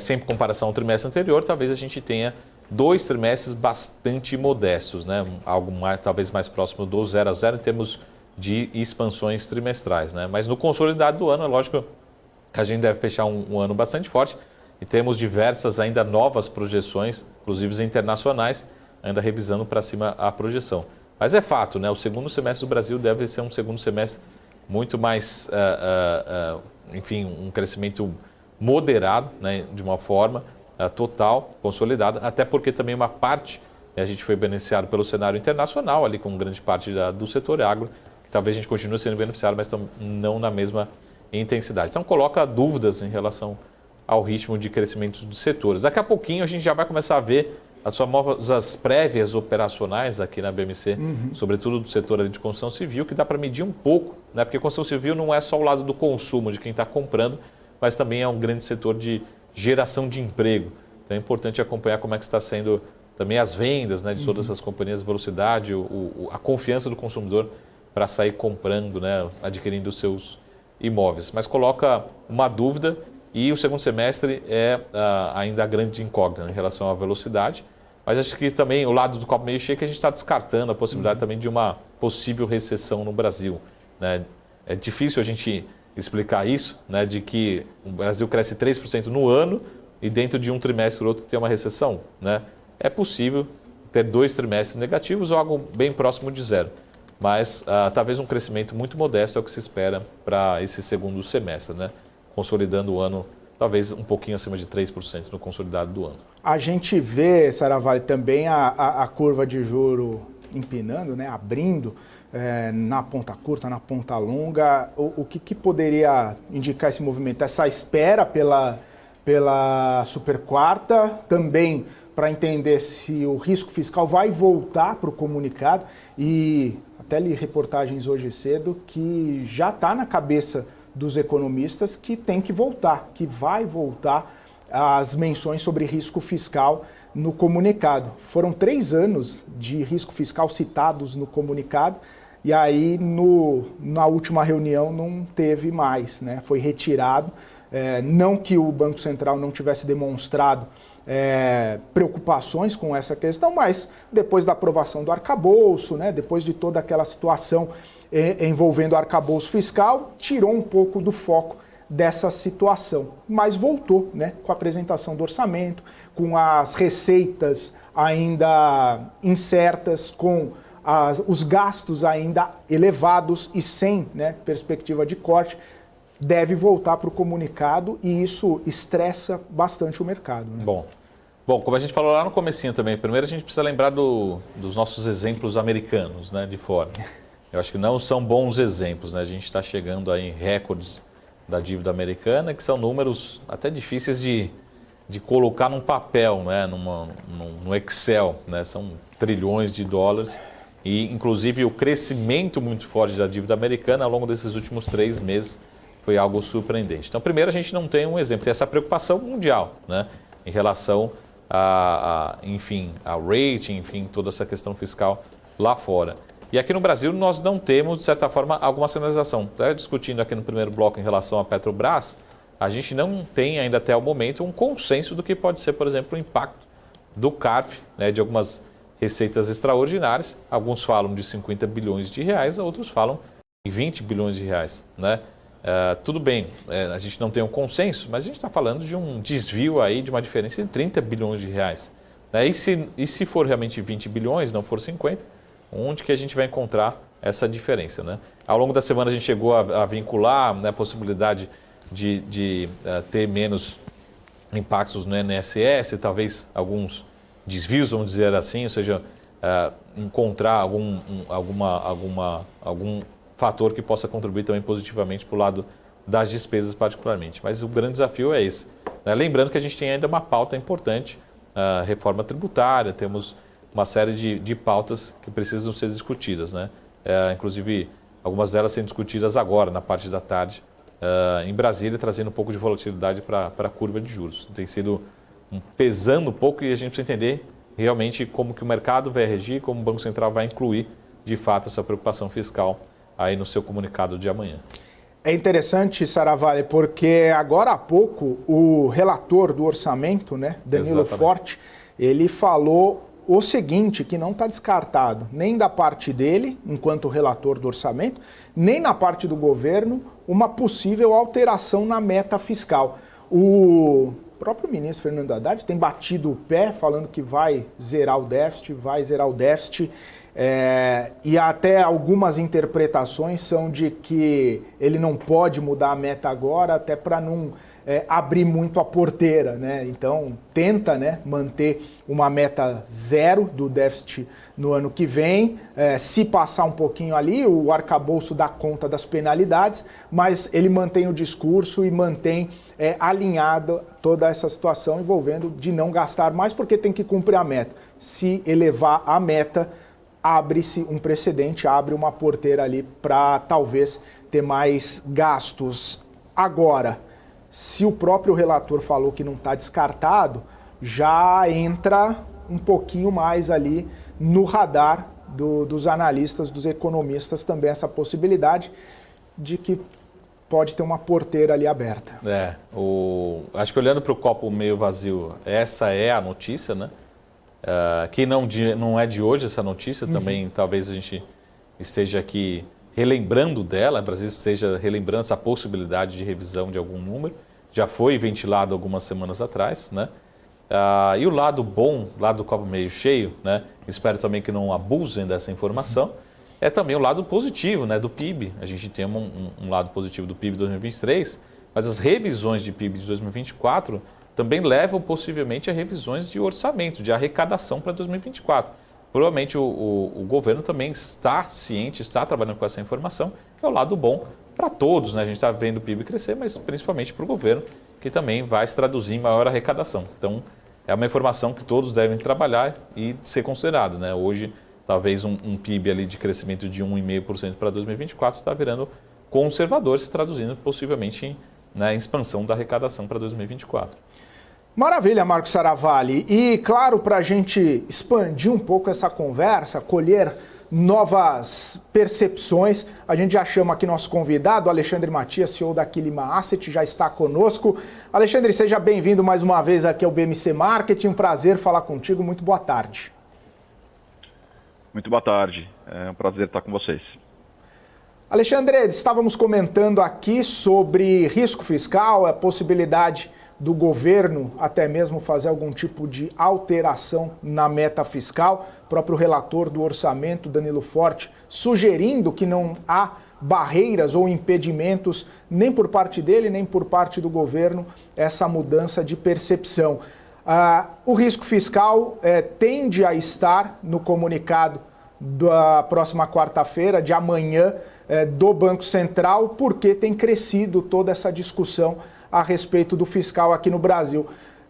Speaker 4: sem comparação ao trimestre anterior, talvez a gente tenha 2 trimestres bastante modestos, né? Algo talvez mais próximo do 0 a 0 em termos de expansões trimestrais, né? Mas no consolidado do ano, é lógico que a gente deve fechar um ano bastante forte e temos diversas ainda novas projeções, inclusive internacionais, ainda revisando para cima a projeção. Mas é fato, né? O segundo semestre do Brasil deve ser um segundo semestre muito mais, enfim, um crescimento moderado, né? De uma forma total, consolidada, até porque também uma parte, a gente foi beneficiado pelo cenário internacional, ali com grande parte do setor agro, que talvez a gente continue sendo beneficiado, mas não na mesma intensidade. Então coloca dúvidas em relação ao ritmo de crescimento dos setores. Daqui a pouquinho a gente já vai começar a ver as famosas prévias operacionais aqui na BMC, sobretudo do setor ali de construção civil, que dá para medir um pouco, né? Porque construção civil não é só o lado do consumo de quem está comprando, mas também é um grande setor de geração de emprego. Então é importante acompanhar como é que está sendo também as vendas, né, de todas essas companhias, velocidade, a confiança do consumidor para sair comprando, né, adquirindo os seus imóveis. Mas coloca uma dúvida e o segundo semestre é ainda a grande incógnita em relação à velocidade. Mas acho que também o lado do copo meio cheio que a gente está descartando a possibilidade também de uma possível recessão no Brasil, né? É difícil a gente explicar isso, né, de que o Brasil cresce 3% no ano e dentro de um trimestre ou outro ter uma recessão, né? É possível ter 2 trimestres negativos ou algo bem próximo de 0. Mas talvez um crescimento muito modesto é o que se espera para esse segundo semestre, né? Consolidando o ano talvez um pouquinho acima de 3% no consolidado do ano. A gente vê, Saravali, também a curva de juro empinando, né, abrindo, na ponta curta, na ponta longa. O que poderia indicar esse movimento? Essa espera pela super quarta, também para entender se o risco fiscal vai voltar para o comunicado, e até li reportagens hoje cedo que já está na cabeça dos economistas que tem que voltar, que vai voltar as menções sobre risco fiscal no comunicado. Foram 3 anos de risco fiscal citados no comunicado, e aí na última reunião não teve mais, né? Foi retirado. Não que o Banco Central não tivesse demonstrado preocupações com essa questão, mas depois da aprovação do arcabouço, né, depois de toda aquela situação envolvendo o arcabouço fiscal, tirou um pouco do foco dessa situação, mas voltou, né, com a apresentação do orçamento, com as receitas ainda incertas, com os gastos ainda elevados e sem, né, perspectiva de corte. Deve voltar para o comunicado e isso estressa bastante o mercado, né? Bom, como a gente falou lá no comecinho também, primeiro a gente precisa lembrar dos nossos exemplos americanos, né, de fora. Eu acho que não são bons exemplos, né? A gente está chegando aí em recordes da dívida americana, que são números até difíceis de colocar num papel, né, no Excel, né? São trilhões de dólares e, inclusive, o crescimento muito forte da dívida americana ao longo desses últimos 3 meses foi algo surpreendente. Então, primeiro, a gente não tem um exemplo, tem essa preocupação mundial, né, em relação enfim, ao rating, enfim, toda essa questão fiscal lá fora. E aqui no Brasil nós não temos, de certa forma, alguma sinalização. Discutindo aqui no primeiro bloco em relação à Petrobras, a gente não tem ainda até o momento um consenso do que pode ser, por exemplo, o impacto do CARF, né, de algumas receitas extraordinárias. Alguns falam de 50 bilhões de reais, outros falam de 20 bilhões de reais, né? Tudo bem, a gente não tem um consenso, mas a gente está falando de um desvio aí de uma diferença de 30 bilhões de reais. E se for realmente 20 bilhões, não for 50, onde que a gente vai encontrar essa diferença, né? Ao longo da semana a gente chegou a vincular, né, a possibilidade de ter menos impactos no INSS, talvez alguns desvios, vamos dizer assim, ou seja, encontrar algum fator que possa contribuir também positivamente para o lado das despesas particularmente. Mas o grande desafio é esse. Lembrando que a gente tem ainda uma pauta importante, a reforma tributária, temos uma série de pautas que precisam ser discutidas, né? Inclusive, algumas delas sendo discutidas agora, na parte da tarde, em Brasília, trazendo um pouco de volatilidade para a curva de juros. Tem sido pesando um pouco e a gente precisa entender realmente como que o mercado vai reagir, como o Banco Central vai incluir, de fato, essa preocupação fiscal aí no seu comunicado de amanhã.
Speaker 3: É interessante, Saravalli, porque agora há pouco o relator do orçamento, né, Danilo Forte, ele falou o seguinte, que não está descartado nem da parte dele, enquanto relator do orçamento, nem na parte do governo, uma possível alteração na meta fiscal. O próprio ministro Fernando Haddad tem batido o pé, falando que vai zerar o déficit, e até algumas interpretações são de que ele não pode mudar a meta agora, até para não abrir muito a porteira, né? Então tenta, né, manter uma meta zero do déficit no ano que vem, se passar um pouquinho ali, o arcabouço dá conta das penalidades, mas ele mantém o discurso e mantém alinhada toda essa situação envolvendo de não gastar mais porque tem que cumprir a meta. Se elevar a meta, abre-se um precedente, abre uma porteira ali para talvez ter mais gastos. Agora, se o próprio relator falou que não está descartado, já entra um pouquinho mais ali no radar dos analistas, dos economistas também essa possibilidade de que pode ter uma porteira ali aberta.
Speaker 4: Acho que olhando para o copo meio vazio, essa é a notícia, né? Que não é de hoje essa notícia, também talvez a gente esteja aqui relembrando dela, o Brasil esteja relembrando essa possibilidade de revisão de algum número, já foi ventilado algumas semanas atrás, né? E o lado bom, lado do copo meio cheio, né? Espero também que não abusem dessa informação, é também o lado positivo, né, do PIB. A gente tem um lado positivo do PIB de 2023, mas as revisões de PIB de 2024 também levam possivelmente a revisões de orçamento, de arrecadação para 2024. Provavelmente o governo também está ciente, está trabalhando com essa informação, que é o lado bom para todos, né? A gente está vendo o PIB crescer, mas principalmente para o governo, que também vai se traduzir em maior arrecadação. Então, é uma informação que todos devem trabalhar e ser considerado, né? Hoje, talvez um PIB ali de crescimento de 1,5% para 2024 está virando conservador, se traduzindo possivelmente em expansão da arrecadação para 2024.
Speaker 3: Maravilha, Marcos Saravalli. E, claro, para a gente expandir um pouco essa conversa, colher novas percepções, a gente já chama aqui nosso convidado, Alexandre Matias, CEO da Quilima Asset, já está conosco. Alexandre, seja bem-vindo mais uma vez aqui ao BMC Marketing, um prazer falar contigo, muito boa tarde.
Speaker 8: Muito boa tarde, é um prazer estar com vocês.
Speaker 3: Alexandre, estávamos comentando aqui sobre risco fiscal, a possibilidade do governo até mesmo fazer algum tipo de alteração na meta fiscal. O próprio relator do orçamento, Danilo Forte, sugerindo que não há barreiras ou impedimentos nem por parte dele, nem por parte do governo, essa mudança de percepção. O risco fiscal tende a estar no comunicado da próxima quarta-feira, de amanhã, do Banco Central, porque tem crescido toda essa discussão a respeito do fiscal aqui no Brasil.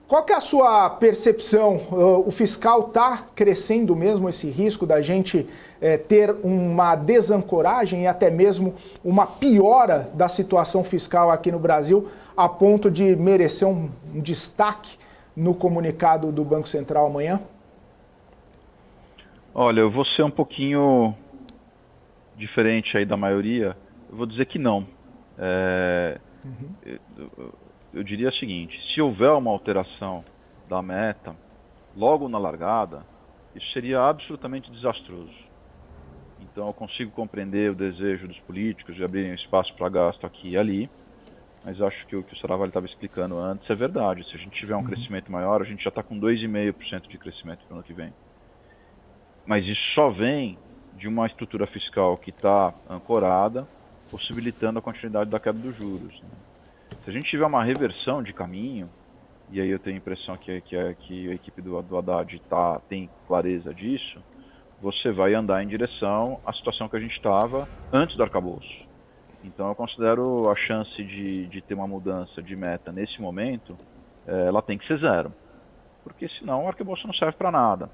Speaker 3: Qual que é a sua percepção? O fiscal está crescendo mesmo, esse risco da gente ter uma desancoragem e até mesmo uma piora da situação fiscal aqui no Brasil, a ponto de merecer um destaque no comunicado do Banco Central amanhã?
Speaker 8: Olha, eu vou ser um pouquinho diferente aí da maioria. Eu vou dizer que não. Eu diria o seguinte, se houver uma alteração da meta, logo na largada, isso seria absolutamente desastroso. Então eu consigo compreender o desejo dos políticos de abrirem espaço para gasto aqui e ali, mas acho que o que o Saravalli estava explicando antes é verdade. Se a gente tiver um crescimento maior, a gente já está com 2,5% de crescimento para o ano que vem. Mas isso só vem de uma estrutura fiscal que está ancorada, possibilitando a continuidade da queda dos juros, né? Se a gente tiver uma reversão de caminho, e aí eu tenho a impressão que a equipe do Haddad tem clareza disso, você vai andar em direção à situação que a gente estava antes do arcabouço. Então eu considero a chance de ter uma mudança de meta nesse momento, ela tem que ser zero. Porque senão o arcabouço não serve para nada.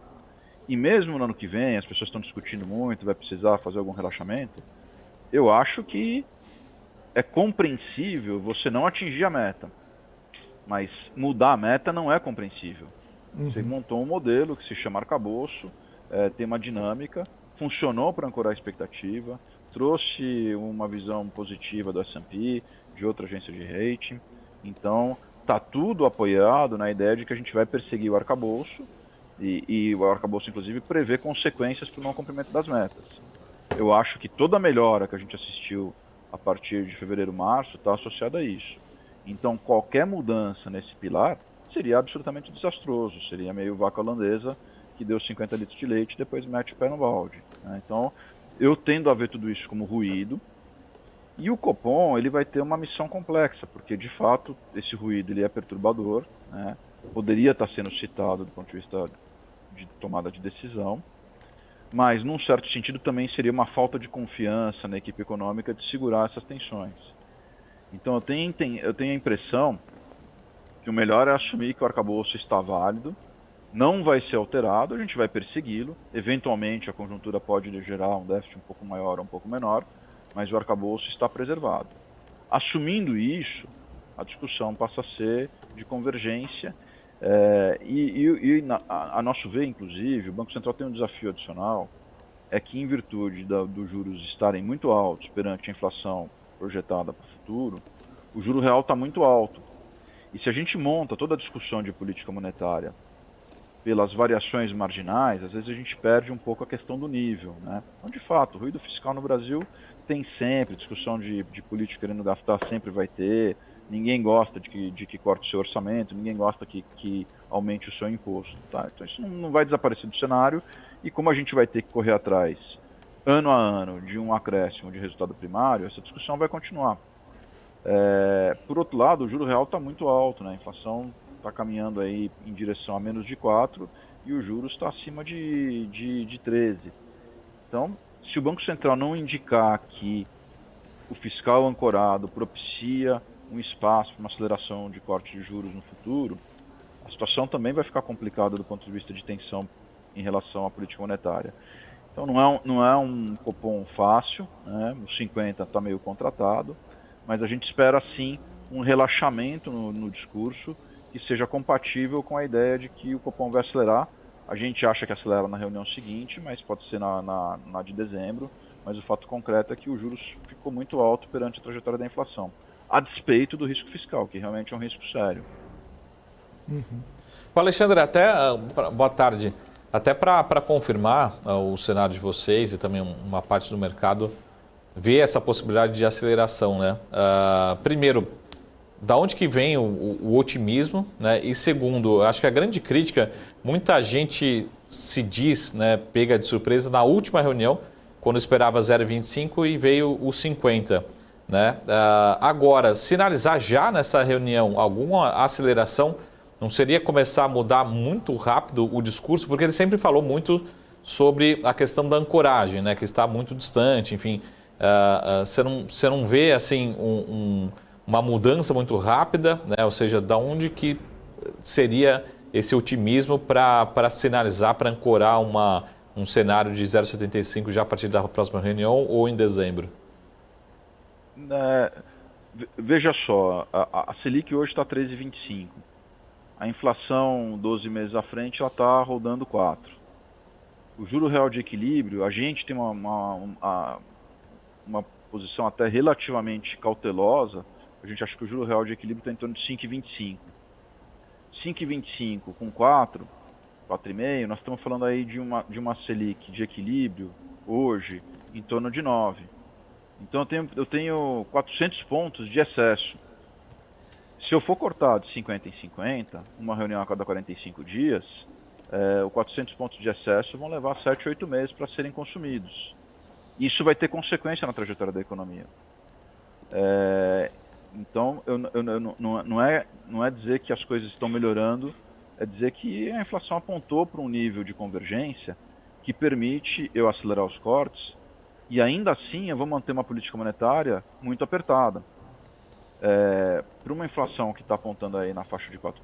Speaker 8: E mesmo no ano que vem, as pessoas estão discutindo muito, vai precisar fazer algum relaxamento, eu acho que é compreensível você não atingir a meta. Mas mudar a meta não é compreensível. Você montou um modelo que se chama arcabouço, tem uma dinâmica, funcionou para ancorar a expectativa, trouxe uma visão positiva do S&P, de outra agência de rating. Então, está tudo apoiado na ideia de que a gente vai perseguir o arcabouço e o arcabouço, inclusive, prevê consequências para o não cumprimento das metas. Eu acho que toda a melhora que a gente assistiu a partir de fevereiro, março, está associada a isso. Então, qualquer mudança nesse pilar seria absolutamente desastroso, seria meio vaca holandesa que deu 50 litros de leite e depois mete o pé no balde, né? Então, eu tendo a ver tudo isso como ruído, e o Copom ele vai ter uma missão complexa, porque de fato esse ruído ele é perturbador, né? Poderia estar sendo citado do ponto de vista de tomada de decisão, mas num certo sentido também seria uma falta de confiança na equipe econômica de segurar essas tensões. Então eu tenho a impressão que o melhor é assumir que o arcabouço está válido, não vai ser alterado, a gente vai persegui-lo, eventualmente a conjuntura pode gerar um déficit um pouco maior ou um pouco menor, mas o arcabouço está preservado. Assumindo isso, a discussão passa a ser de convergência, a nosso ver, inclusive, o Banco Central tem um desafio adicional, é que em virtude dos juros estarem muito altos perante a inflação projetada para o futuro, o juro real está muito alto. E se a gente monta toda a discussão de política monetária pelas variações marginais, às vezes a gente perde um pouco a questão do nível, né? Então, de fato, o ruído fiscal no Brasil tem sempre, discussão de política querendo gastar sempre vai ter, ninguém gosta de que corte o seu orçamento, ninguém gosta que aumente o seu imposto, tá? Então isso não vai desaparecer do cenário, e como a gente vai ter que correr atrás, ano a ano, de um acréscimo de resultado primário, essa discussão vai continuar. Por outro lado, o juro real está muito alto, né? A inflação está caminhando aí em direção a menos de 4 e o juros está acima de 13. Então, se o Banco Central não indicar que o fiscal ancorado propicia um espaço para uma aceleração de corte de juros no futuro, a situação também vai ficar complicada do ponto de vista de tensão em relação à política monetária. Então não é um Copom fácil, né? O 50 está meio contratado, mas a gente espera sim um relaxamento no discurso que seja compatível com a ideia de que o Copom vai acelerar. A gente acha que acelera na reunião seguinte, mas pode ser na de dezembro, mas o fato concreto é que o juros ficou muito alto perante a trajetória da inflação, a despeito do risco fiscal, que realmente é um risco sério.
Speaker 4: Alexandre, boa tarde. Até para confirmar o cenário de vocês e também uma parte do mercado ver essa possibilidade de aceleração, né? Primeiro, da onde que vem o otimismo, né? E segundo, acho que a grande crítica, muita gente se diz, né, pega de surpresa na última reunião, quando esperava 0,25 e veio o 50, né? Agora, sinalizar já nessa reunião alguma aceleração, não seria começar a mudar muito rápido o discurso, porque ele sempre falou muito sobre a questão da ancoragem, né, que está muito distante, enfim. Você não vê assim uma mudança muito rápida, né? Ou seja, da onde que seria esse otimismo para sinalizar, para ancorar um cenário de 0,75 já a partir da próxima reunião ou em dezembro?
Speaker 8: Veja só, a Selic hoje está 13,25. A inflação 12 meses à frente ela está rodando 4. O juro real de equilíbrio, a gente tem uma posição até relativamente cautelosa. A gente acha que o juro real de equilíbrio está em torno de 5,25. 5,25 com 4, 4,5, nós estamos falando aí de uma Selic de equilíbrio hoje em torno de 9. Então eu tenho 400 pontos de excesso. Se eu for cortar de 50 em 50, uma reunião a cada 45 dias, os 400 pontos de excesso vão levar 7, 8 meses para serem consumidos. Isso vai ter consequência na trajetória da economia. Então, não é dizer que as coisas estão melhorando, é dizer que a inflação apontou para um nível de convergência que permite eu acelerar os cortes e ainda assim eu vou manter uma política monetária muito apertada. Para uma inflação que está apontando aí na faixa de 4%,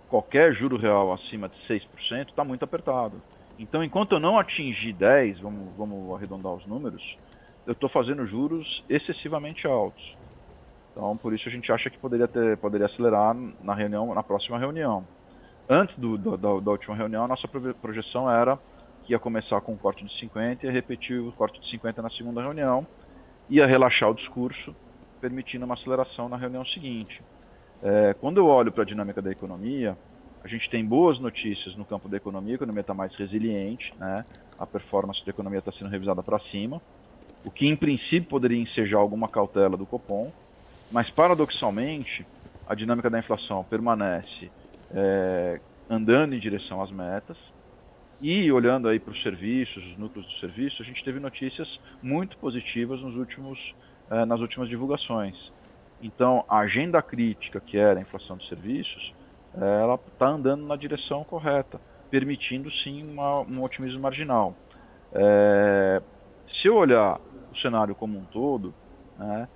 Speaker 8: qualquer juro real acima de 6% está muito apertado. Então, enquanto eu não atingir 10%, vamos arredondar os números, eu estou fazendo juros excessivamente altos. Então, por isso a gente acha que poderia acelerar na próxima reunião. Antes da última reunião, a nossa projeção era que ia começar com um corte de 50 e ia repetir o corte de 50 na segunda reunião, ia relaxar o discurso, permitindo uma aceleração na reunião seguinte. Quando eu olho para a dinâmica da economia, a gente tem boas notícias no campo da economia, a economia está mais resiliente, né? A performance da economia está sendo revisada para cima, o que em princípio poderia ensejar alguma cautela do Copom, mas paradoxalmente a dinâmica da inflação permanece andando em direção às metas, e olhando aí para os serviços, os núcleos do serviço, a gente teve notícias muito positivas nas últimas divulgações. Então, a agenda crítica, que era a inflação de serviços, ela está andando na direção correta, permitindo sim um otimismo marginal. Se eu olhar o cenário como um todo, né,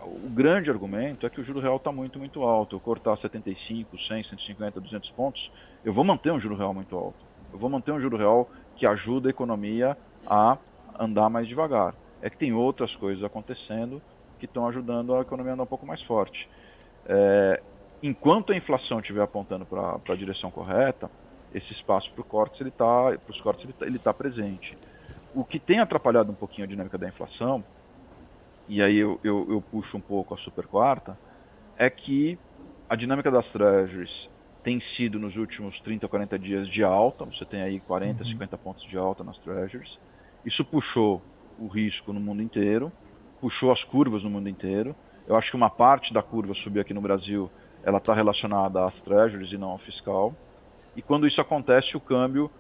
Speaker 8: o grande argumento é que o juro real está muito, muito alto. Eu cortar 75, 100, 150, 200 pontos, eu vou manter um juro real muito alto. Eu vou manter um juro real que ajuda a economia a andar mais devagar. É que tem outras coisas acontecendo que estão ajudando a economia a andar um pouco mais forte. Enquanto a inflação estiver apontando para a direção correta, esse espaço para os cortes ele tá presente. O que tem atrapalhado um pouquinho a dinâmica da inflação, e aí eu puxo um pouco a super quarta, é que a dinâmica das treasuries tem sido nos últimos 30, 40 dias de alta, você tem aí 40, 50 pontos de alta nas treasuries. Isso puxou o risco no mundo inteiro, puxou as curvas no mundo inteiro. Eu acho que uma parte da curva subir aqui no Brasil, ela está relacionada às treasuries e não ao fiscal. E quando isso acontece, o câmbio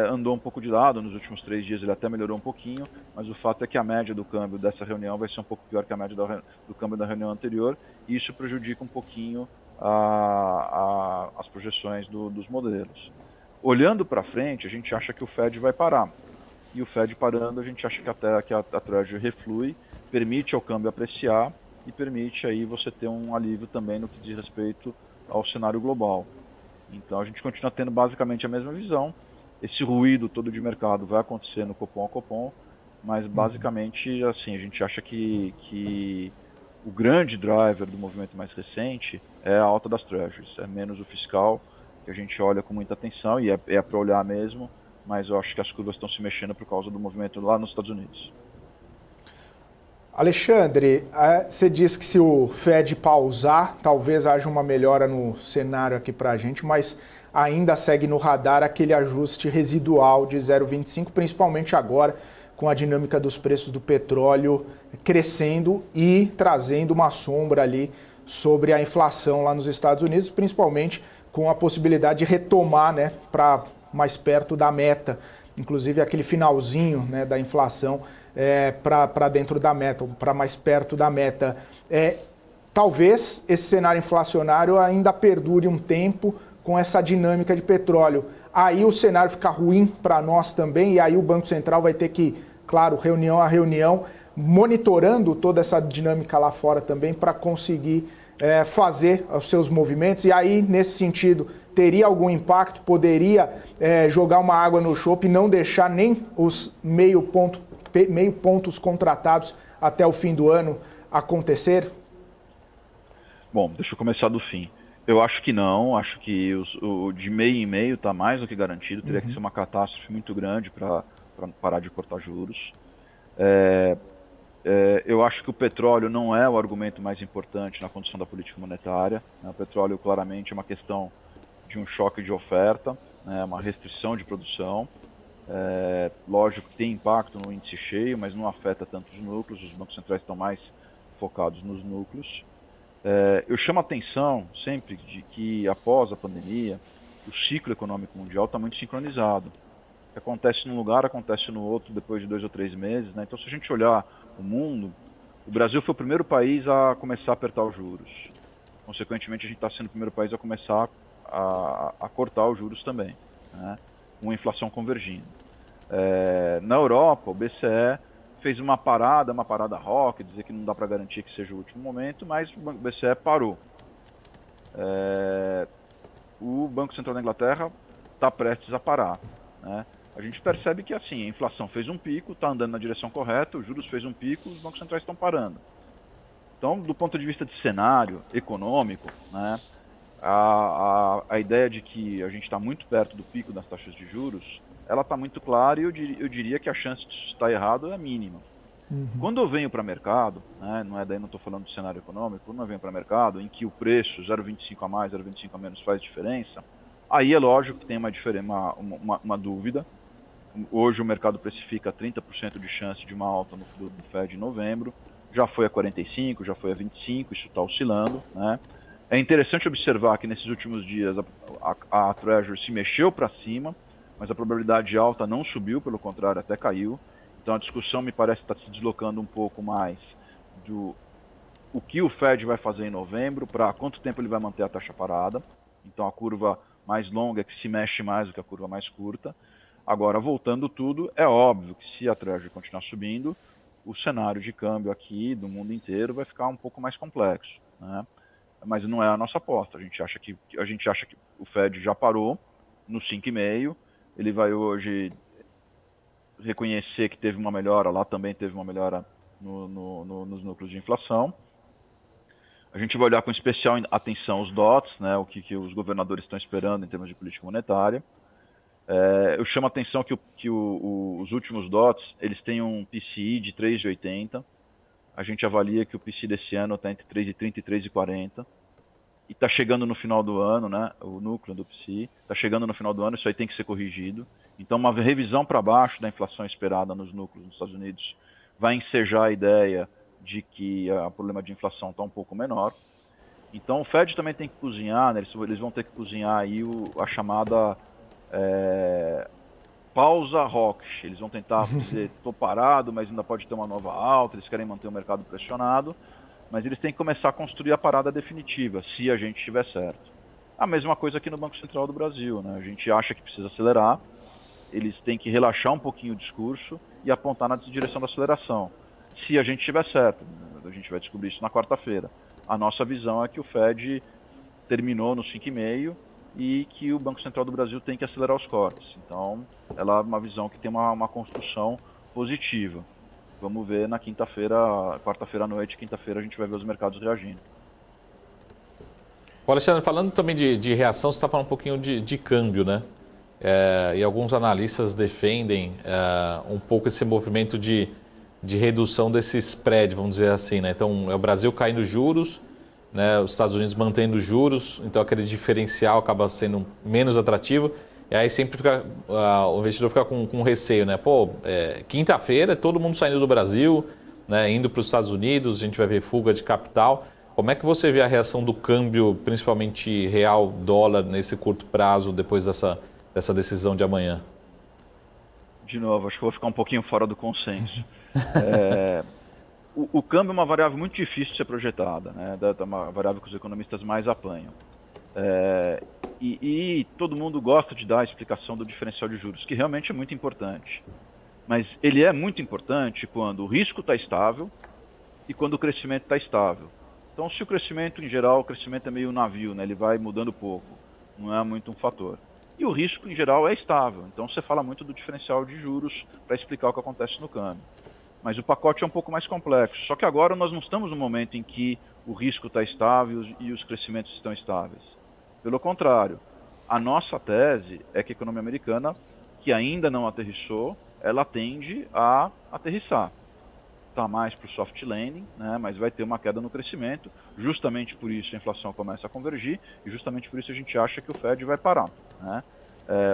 Speaker 8: andou um pouco de lado. Nos últimos 3 dias ele até melhorou um pouquinho, mas o fato é que a média do câmbio dessa reunião vai ser um pouco pior que a média do câmbio da reunião anterior, e isso prejudica um pouquinho as projeções dos modelos. Olhando para frente, a gente acha que o Fed vai parar. E o Fed parando, a gente acha que a Treasury reflui, permite ao câmbio apreciar e permite aí você ter um alívio também no que diz respeito ao cenário global. Então a gente continua tendo basicamente a mesma visão. Esse ruído todo de mercado vai acontecer no Copom a Copom, mas basicamente assim, a gente acha que o grande driver do movimento mais recente é a alta das treasuries, é menos o fiscal, que a gente olha com muita atenção, e é para olhar mesmo, mas eu acho que as curvas estão se mexendo por causa do movimento lá nos Estados Unidos.
Speaker 3: Alexandre, você disse que se o Fed pausar, talvez haja uma melhora no cenário aqui para a gente, mas ainda segue no radar aquele ajuste residual de 0,25, principalmente agora, com a dinâmica dos preços do petróleo crescendo e trazendo uma sombra ali sobre a inflação lá nos Estados Unidos, principalmente com a possibilidade de retomar, né, para mais perto da meta, inclusive aquele finalzinho, né, da inflação para dentro da meta, para mais perto da meta. Talvez esse cenário inflacionário ainda perdure um tempo com essa dinâmica de petróleo. Aí o cenário fica ruim para nós também, e aí o Banco Central vai ter que, claro, reunião a reunião, monitorando toda essa dinâmica lá fora também para conseguir fazer os seus movimentos. E aí, nesse sentido, teria algum impacto? Poderia jogar uma água no chope e não deixar nem os meio pontos contratados até o fim do ano acontecer?
Speaker 8: Bom, deixa eu começar do fim. Eu acho que não, acho que o de meio em meio está mais do que garantido, teria que ser uma catástrofe muito grande para parar de cortar juros. Eu acho que o petróleo não é o argumento mais importante na condução da política monetária. O petróleo claramente é uma questão de um choque de oferta, né, uma restrição de produção. Lógico que tem impacto no índice cheio, mas não afeta tanto os núcleos, os bancos centrais estão mais focados nos núcleos. Eu chamo a atenção sempre de que após a pandemia, o ciclo econômico mundial está muito sincronizado. O que acontece num lugar, acontece no outro depois de 2 ou 3 meses, né? Então, se a gente olhar o mundo, o Brasil foi o primeiro país a começar a apertar os juros. Consequentemente, a gente está sendo o primeiro país a começar a cortar os juros também, né? Com a inflação convergindo. Na Europa, o BCE fez uma parada rock, dizer que não dá para garantir que seja o último momento, mas o BCE parou. O Banco Central da Inglaterra está prestes a parar, né? A gente percebe que assim, a inflação fez um pico, está andando na direção correta, os juros fez um pico, os bancos centrais estão parando. Então, do ponto de vista de cenário econômico, né, a ideia de que a gente está muito perto do pico das taxas de juros, ela está muito clara e eu diria que a chance de estar errado é mínima. Quando eu venho para mercado, né, não estou falando do cenário econômico, quando eu venho para mercado em que o preço 0,25 a mais, 0,25 a menos faz diferença, aí é lógico que tem uma dúvida. Hoje o mercado precifica 30% de chance de uma alta do Fed em novembro, já foi a 45, já foi a 25, isso está oscilando, né? É interessante observar que nesses últimos dias a Treasury se mexeu para cima, mas a probabilidade alta não subiu, pelo contrário, até caiu. Então a discussão me parece estar se deslocando um pouco mais do o que o Fed vai fazer em novembro, para quanto tempo ele vai manter a taxa parada. Então a curva mais longa é que se mexe mais do que a curva mais curta. Agora, voltando tudo, é óbvio que se a Treasury continuar subindo, o cenário de câmbio aqui do mundo inteiro vai ficar um pouco mais complexo, né? Mas não é a nossa aposta. A gente acha que o Fed já parou no 5,5. Ele vai hoje reconhecer que teve uma melhora, lá também teve uma melhora nos núcleos de inflação. A gente vai olhar com especial atenção os DOTs, né, o que os governadores estão esperando em termos de política monetária. Eu chamo a atenção que os últimos DOTs, eles têm um PCI de 3,80. A gente avalia que o PCI desse ano está entre 3,30 e 3,40. E está chegando no final do ano, né, o núcleo do PCI, está chegando no final do ano, isso aí tem que ser corrigido. Então, uma revisão para baixo da inflação esperada nos núcleos nos Estados Unidos vai ensejar a ideia de que o problema de inflação está um pouco menor. Então, o Fed também tem que cozinhar, né, eles vão ter que cozinhar aí a chamada pausa hawkish. Eles vão tentar dizer, estou parado, mas ainda pode ter uma nova alta, eles querem manter o mercado pressionado, mas eles têm que começar a construir a parada definitiva, se a gente estiver certo. A mesma coisa aqui no Banco Central do Brasil, né? A gente acha que precisa acelerar, eles têm que relaxar um pouquinho o discurso e apontar na direção da aceleração. Se a gente estiver certo, a gente vai descobrir isso na quarta-feira. A nossa visão é que o Fed terminou no 5,5 e que o Banco Central do Brasil tem que acelerar os cortes. Então, ela é uma visão que tem uma construção positiva. Vamos ver na quinta-feira, quarta-feira à noite, quinta-feira a gente vai ver os mercados reagindo.
Speaker 4: Alexandre, falando também de reação, você está falando um pouquinho de câmbio, né? E alguns analistas defendem um pouco esse movimento de redução desse spread, vamos dizer assim, né? Então, é o Brasil caindo juros, né? Os Estados Unidos mantendo juros, então aquele diferencial acaba sendo menos atrativo. E aí sempre fica, o investidor fica com receio, né? Pô, quinta-feira todo mundo saindo do Brasil, né? Indo para os Estados Unidos, a gente vai ver fuga de capital. Como é que você vê a reação do câmbio, principalmente real, dólar, nesse curto prazo, depois dessa decisão de amanhã?
Speaker 8: De novo, acho que vou ficar um pouquinho fora do consenso. O câmbio é uma variável muito difícil de ser projetada, né? É uma variável que os economistas mais apanham. E todo mundo gosta de dar a explicação do diferencial de juros, que realmente é muito importante. Mas ele é muito importante quando o risco está estável e quando o crescimento está estável. Então, se o crescimento, em geral, o crescimento é meio navio, né? Ele vai mudando pouco, não é muito um fator. E o risco, em geral, é estável. Então, você fala muito do diferencial de juros para explicar o que acontece no câmbio. Mas o pacote é um pouco mais complexo. Só que agora nós não estamos no momento em que o risco está estável e os crescimentos estão estáveis. Pelo contrário, a nossa tese é que a economia americana, que ainda não aterrissou, ela tende a aterrissar. Está mais para o soft landing, né, mas vai ter uma queda no crescimento. Justamente por isso a inflação começa a convergir e justamente por isso a gente acha que o Fed vai parar, né?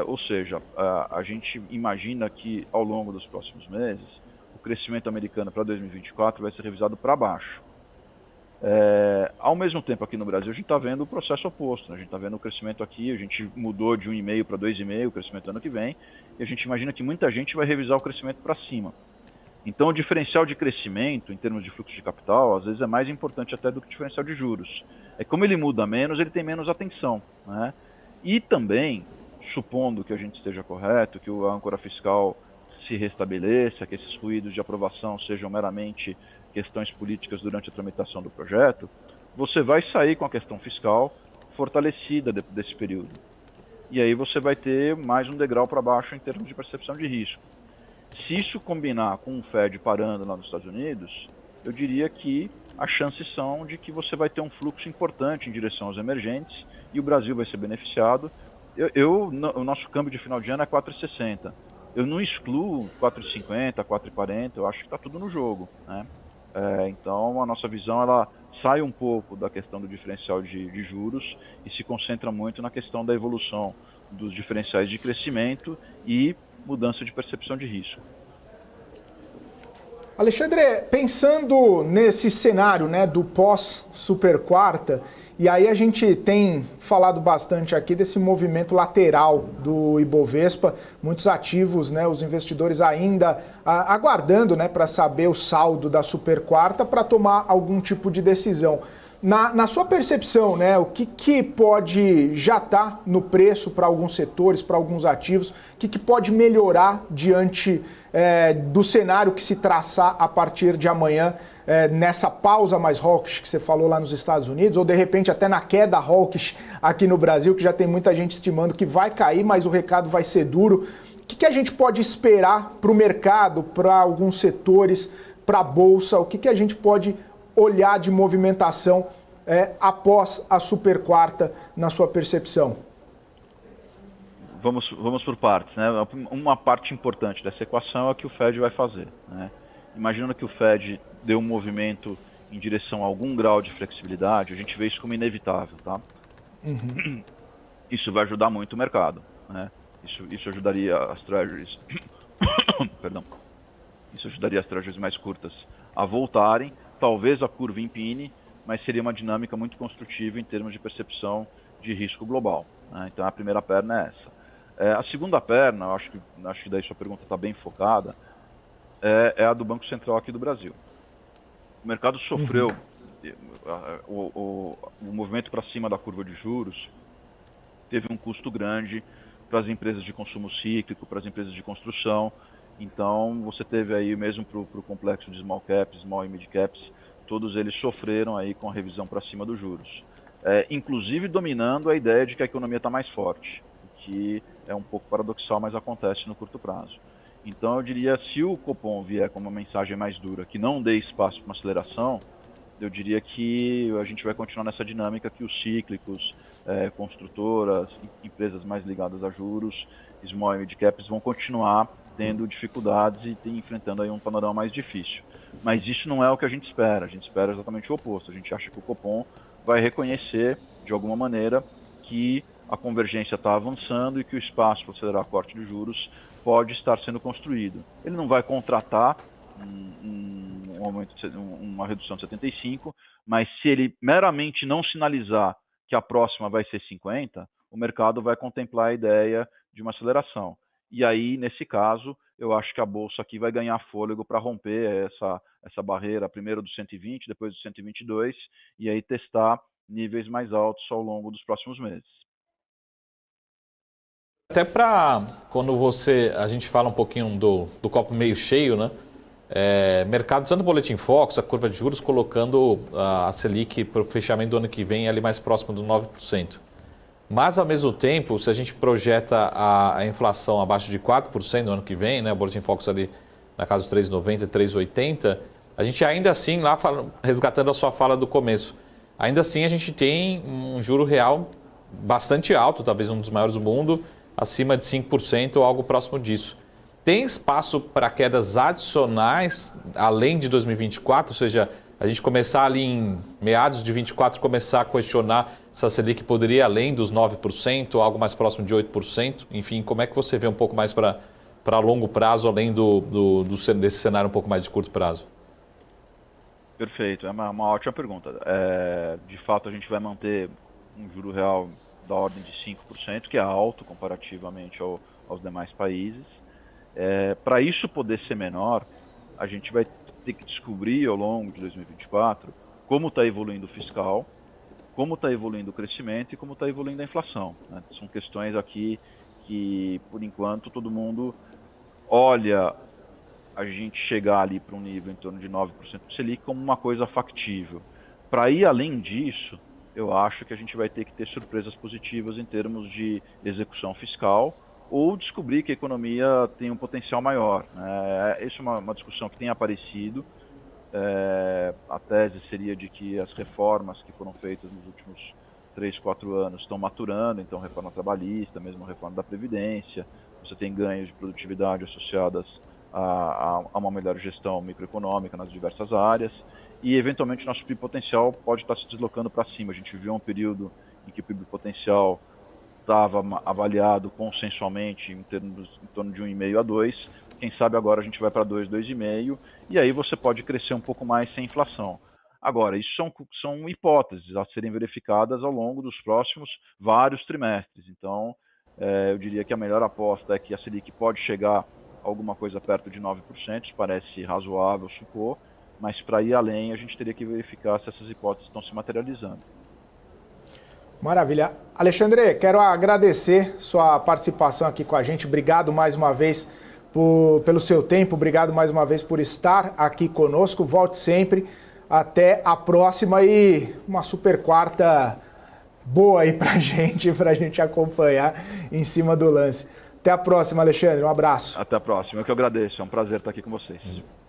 Speaker 8: Ou seja, a gente imagina que ao longo dos próximos meses o crescimento americano para 2024 vai ser revisado para baixo. Ao mesmo tempo aqui no Brasil a gente está vendo o processo oposto, né? A gente está vendo o crescimento aqui, a gente mudou de 1,5 para 2,5 o crescimento ano que vem, e a gente imagina que muita gente vai revisar o crescimento para cima. Então, o diferencial de crescimento, em termos de fluxo de capital, às vezes é mais importante até do que o diferencial de juros. É como ele muda menos, ele tem menos atenção, né? E também, supondo que a gente esteja correto, que a âncora fiscal se restabeleça, que esses ruídos de aprovação sejam meramente questões políticas durante a tramitação do projeto, você vai sair com a questão fiscal fortalecida desse período. E aí você vai ter mais um degrau para baixo em termos de percepção de risco. Se isso combinar com o Fed parando lá nos Estados Unidos, eu diria que as chances são de que você vai ter um fluxo importante em direção aos emergentes e o Brasil vai ser beneficiado. O nosso câmbio de final de ano é 4,60. Eu não excluo 4,50, 4,40, eu acho que está tudo no jogo, né? Então a nossa visão ela sai um pouco da questão do diferencial de juros e se concentra muito na questão da evolução dos diferenciais de crescimento e mudança de percepção de risco.
Speaker 3: Alexandre, pensando nesse cenário, né, do pós-super quarta, e aí a gente tem falado bastante aqui desse movimento lateral do Ibovespa, muitos ativos, né, os investidores ainda aguardando, né, para saber o saldo da super quarta para tomar algum tipo de decisão. Na sua percepção, né, o que pode já estar no preço para alguns setores, para alguns ativos, o que pode melhorar diante do cenário que se traçar a partir de amanhã, nessa pausa mais hawkish que você falou lá nos Estados Unidos, ou de repente até na queda hawkish aqui no Brasil, que já tem muita gente estimando que vai cair, mas o recado vai ser duro. O que a gente pode esperar para o mercado, para alguns setores, para a Bolsa? O que a gente pode olhar de movimentação após a super quarta, na sua percepção?
Speaker 8: Vamos por partes, né? Uma parte importante dessa equação é o que o Fed vai fazer, né? Imaginando que o Fed dê um movimento em direção a algum grau de flexibilidade, a gente vê isso como inevitável, tá? Uhum. Isso vai ajudar muito o mercado, né? Isso ajudaria as treasuries perdão. Isso ajudaria as treasuries mais curtas a voltarem, talvez a curva empine, mas seria uma dinâmica muito construtiva em termos de percepção de risco global, né? Então a primeira perna é essa. A segunda perna, eu acho que daí sua pergunta está bem focada, é a do Banco Central aqui do Brasil. O mercado sofreu o movimento para cima da curva de juros, teve um custo grande para as empresas de consumo cíclico, para as empresas de construção. Então você teve aí mesmo para o complexo de small caps, small e mid caps, todos eles sofreram aí com a revisão para cima dos juros. Inclusive dominando a ideia de que a economia está mais forte, que é um pouco paradoxal, mas acontece no curto prazo. Então eu diria, se o Copom vier com uma mensagem mais dura, que não dê espaço para uma aceleração, eu diria que a gente vai continuar nessa dinâmica que os cíclicos, construtoras, empresas mais ligadas a juros, small e mid caps vão continuar tendo dificuldades e enfrentando aí um panorama mais difícil. Mas isso não é o que a gente espera exatamente o oposto. A gente acha que o Copom vai reconhecer, de alguma maneira, que a convergência está avançando e que o espaço para acelerar o corte de juros pode estar sendo construído. Ele não vai contratar uma redução de 75, mas se ele meramente não sinalizar que a próxima vai ser 50, o mercado vai contemplar a ideia de uma aceleração. E aí, nesse caso, eu acho que a Bolsa aqui vai ganhar fôlego para romper essa barreira, primeiro do 120, depois do 122, e aí testar níveis mais altos ao longo dos próximos meses.
Speaker 4: Até para quando a gente fala um pouquinho do copo meio cheio, né? Mercado, tanto o Boletim Focus, a curva de juros, colocando a Selic para o fechamento do ano que vem ali mais próximo do 9%. Mas, ao mesmo tempo, se a gente projeta a inflação abaixo de 4% no ano que vem, né? O Boletim Focus ali na casa dos 3,90, 3,80, a gente ainda assim, lá resgatando a sua fala do começo, ainda assim a gente tem um juro real bastante alto, talvez um dos maiores do mundo, acima de 5% ou algo próximo disso. Tem espaço para quedas adicionais além de 2024? Ou seja, a gente começar ali em meados de 24, começar a questionar se a Selic poderia ir além dos 9%, ou algo mais próximo de 8%? Enfim, como é que você vê um pouco mais para longo prazo, além desse cenário um pouco mais de curto prazo?
Speaker 8: Perfeito, é uma ótima pergunta. De fato, a gente vai manter um juro real da ordem de 5%, que é alto comparativamente aos demais países. Para isso poder ser menor, a gente vai ter que descobrir ao longo de 2024 como está evoluindo o fiscal, como está evoluindo o crescimento e como está evoluindo a inflação, né? São questões aqui que, por enquanto, todo mundo olha a gente chegar ali para um nível em torno de 9% do Selic como uma coisa factível. Para ir além disso, eu acho que a gente vai ter que ter surpresas positivas em termos de execução fiscal ou descobrir que a economia tem um potencial maior, né? Essa é uma discussão que tem aparecido. A tese seria de que as reformas que foram feitas nos últimos 3, 4 anos estão maturando, então reforma trabalhista, mesmo a reforma da Previdência, você tem ganhos de produtividade associadas a uma melhor gestão microeconômica nas diversas áreas, e eventualmente nosso PIB potencial pode estar se deslocando para cima. A gente viveu um período em que o PIB potencial estava avaliado consensualmente em torno de 1,5 a 2, quem sabe agora a gente vai para 2, 2,5, e aí você pode crescer um pouco mais sem inflação. Agora, isso são hipóteses a serem verificadas ao longo dos próximos vários trimestres. Então, eu diria que a melhor aposta é que a Selic pode chegar a alguma coisa perto de 9%, isso parece razoável supor, mas para ir além a gente teria que verificar se essas hipóteses estão se materializando.
Speaker 3: Maravilha. Alexandre, quero agradecer sua participação aqui com a gente. Obrigado mais uma vez pelo seu tempo, obrigado mais uma vez por estar aqui conosco. Volte sempre. Até a próxima e uma super quarta boa aí pra gente acompanhar em cima do lance. Até a próxima, Alexandre. Um abraço.
Speaker 8: Até a próxima. Eu que agradeço. É um prazer estar aqui com vocês.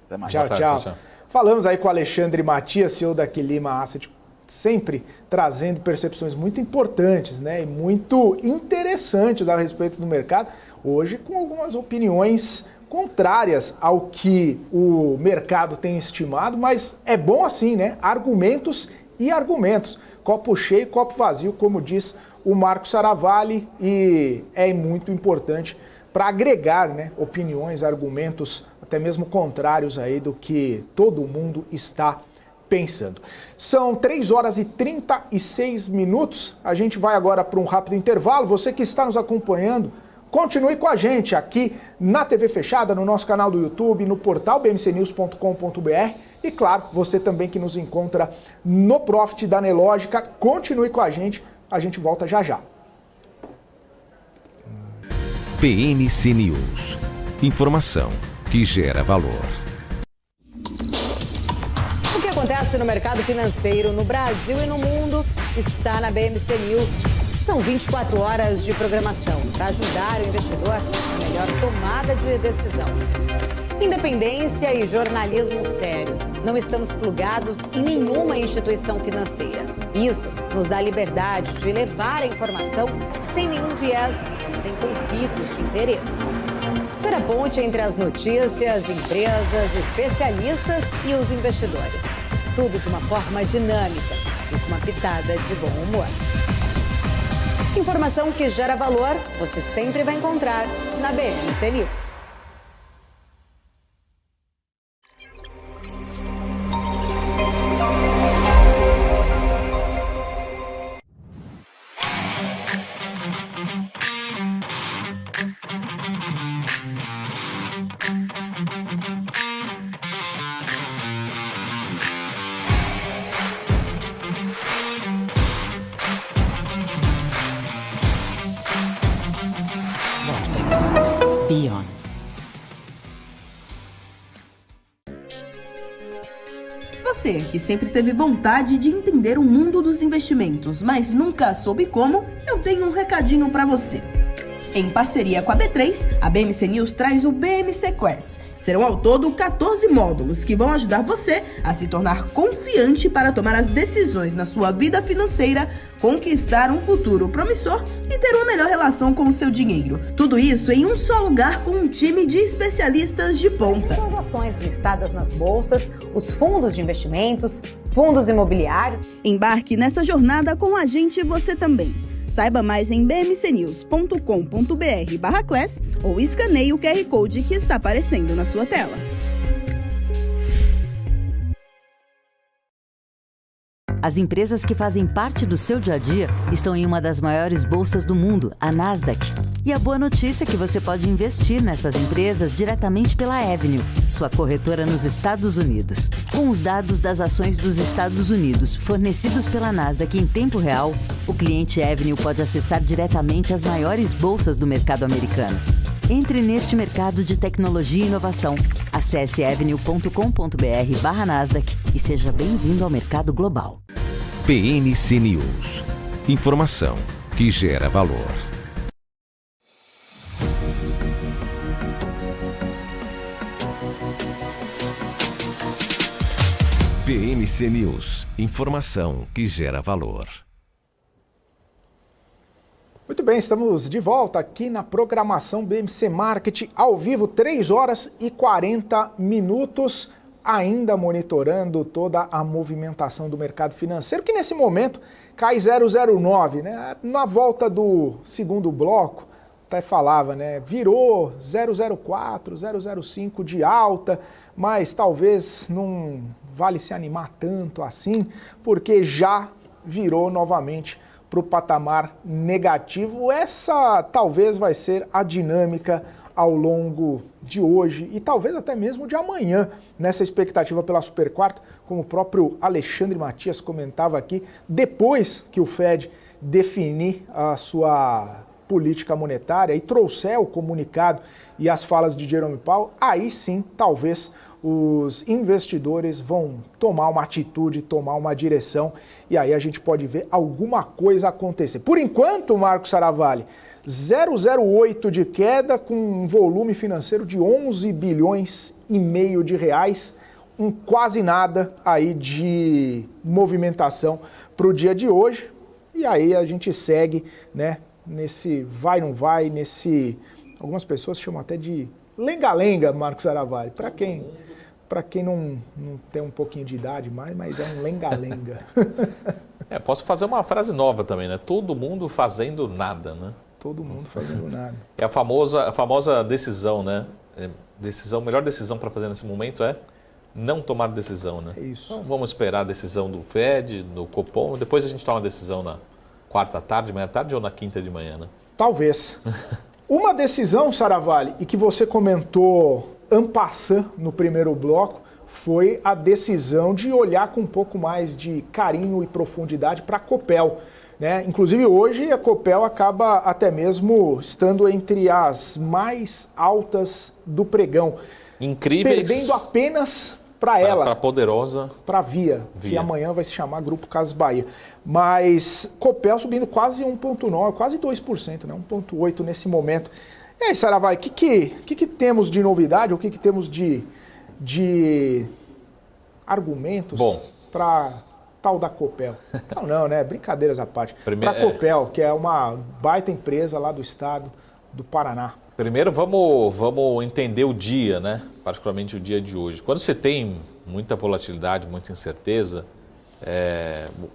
Speaker 8: Até mais.
Speaker 3: Tchau, tchau. Falamos aí com o Alexandre Matias, CEO da Quilima Asset, sempre trazendo percepções muito importantes, né, e muito interessantes a respeito do mercado, hoje com algumas opiniões contrárias ao que o mercado tem estimado, mas é bom assim, né? Argumentos e argumentos. Copo cheio, copo vazio, como diz o Marco Saravalli, e é muito importante para agregar, né, opiniões, argumentos, até mesmo contrários aí do que todo mundo está pensando. São 3 horas e 36 minutos. A gente vai agora para um rápido intervalo. Você que está nos acompanhando, continue com a gente aqui na TV Fechada, no nosso canal do YouTube, no portal bmcnews.com.br e, claro, você também que nos encontra no Profit da Nelogica, continue com a gente volta já já.
Speaker 2: BMC News. Informação que gera valor.
Speaker 5: O que acontece no mercado financeiro no Brasil e no mundo está na BMC News. São 24 horas de programação para ajudar o investidor na melhor tomada de decisão. Independência e jornalismo sério. Não estamos plugados em nenhuma instituição financeira. Isso nos dá a liberdade de levar a informação sem nenhum viés, sem conflitos de interesse. Ser a ponte entre as notícias, empresas, especialistas e os investidores. Tudo de uma forma dinâmica e com uma pitada de bom humor. Informação que gera valor, você sempre vai encontrar na BMC News.
Speaker 7: Beyond.
Speaker 9: Você que sempre teve vontade de entender o mundo dos investimentos, mas nunca soube como, eu tenho um recadinho para você. Em parceria com a B3, a BMC News traz o BMC Quest. Serão ao todo 14 módulos que vão ajudar você a se tornar confiante para tomar as decisões na sua vida financeira, conquistar um futuro promissor e ter uma melhor relação com o seu dinheiro. Tudo isso em um só lugar com um time de especialistas de ponta.
Speaker 5: São as ações listadas nas bolsas, os fundos de investimentos, fundos imobiliários.
Speaker 9: Embarque nessa jornada com a gente você também. Saiba mais em bmcnews.com.br/class ou escaneie o QR Code que está aparecendo na sua tela.
Speaker 1: As empresas que fazem parte do seu dia a dia estão em uma das maiores bolsas do mundo, a Nasdaq. E a boa notícia é que você pode investir nessas empresas diretamente pela Avenue, sua corretora nos Estados Unidos. Com os dados das ações dos Estados Unidos fornecidos pela Nasdaq em tempo real, o cliente Avenue pode acessar diretamente as maiores bolsas do mercado americano. Entre neste mercado de tecnologia e inovação. Acesse avenue.com.br/Nasdaq e seja bem-vindo ao mercado global.
Speaker 2: PNC News. Informação que gera valor. PNC News. Informação que gera valor.
Speaker 3: Muito bem, estamos de volta aqui na programação BMC Market, ao vivo, 3 horas e 40 minutos, ainda monitorando toda a movimentação do mercado financeiro, que nesse momento cai 0,09, né? Na volta do segundo bloco, até falava, né? Virou 0,04, 0,05 de alta, mas talvez não vale se animar tanto assim, porque já virou novamente para o patamar negativo. Essa talvez vai ser a dinâmica ao longo de hoje e talvez até mesmo de amanhã, nessa expectativa pela Super Quarta, como o próprio Alexandre Matias comentava aqui, depois que o Fed definir a sua política monetária e trouxer o comunicado e as falas de Jerome Powell, aí sim, talvez os investidores vão tomar uma atitude, tomar uma direção, e aí a gente pode ver alguma coisa acontecer. Por enquanto, Marcos Saravalli, 0,08 de queda com um volume financeiro de 11 bilhões e meio de reais, quase nada aí de movimentação para o dia de hoje, e aí a gente segue, né, nesse vai não vai, nesse, algumas pessoas chamam até de lenga-lenga, Marcos Saravalli, para quem não tem um pouquinho de idade mais, mas é um lenga-lenga.
Speaker 4: Posso fazer uma frase nova também, né? Todo mundo fazendo nada, né?
Speaker 3: Todo mundo fazendo nada.
Speaker 4: É a famosa decisão, né? Melhor decisão para fazer nesse momento é não tomar decisão, né?
Speaker 3: É isso.
Speaker 4: Então, vamos esperar a decisão do Fed, do Copom, depois a gente toma a decisão na quarta tarde, meia tarde ou na quinta de manhã, né?
Speaker 3: Talvez. Uma decisão, Saravalli, e que você comentou en passant no primeiro bloco, foi a decisão de olhar com um pouco mais de carinho e profundidade para a Copel, né? Inclusive hoje a Copel acaba até mesmo estando entre as mais altas do pregão.
Speaker 4: Incríveis.
Speaker 3: Perdendo apenas para ela.
Speaker 4: Para a poderosa.
Speaker 3: Para a Via, que amanhã vai se chamar Grupo Casas Bahia. Mas Copel subindo quase 1,9%, quase 2%, né? 1,8% nesse momento. E aí, Saravalli, o que temos de novidade, o que temos de argumentos para tal da Copel? Não, né? Brincadeiras à parte. Para a Copel, que é uma baita empresa lá do estado do Paraná.
Speaker 4: Primeiro, vamos entender o dia, né? Particularmente o dia de hoje. Quando você tem muita volatilidade, muita incerteza,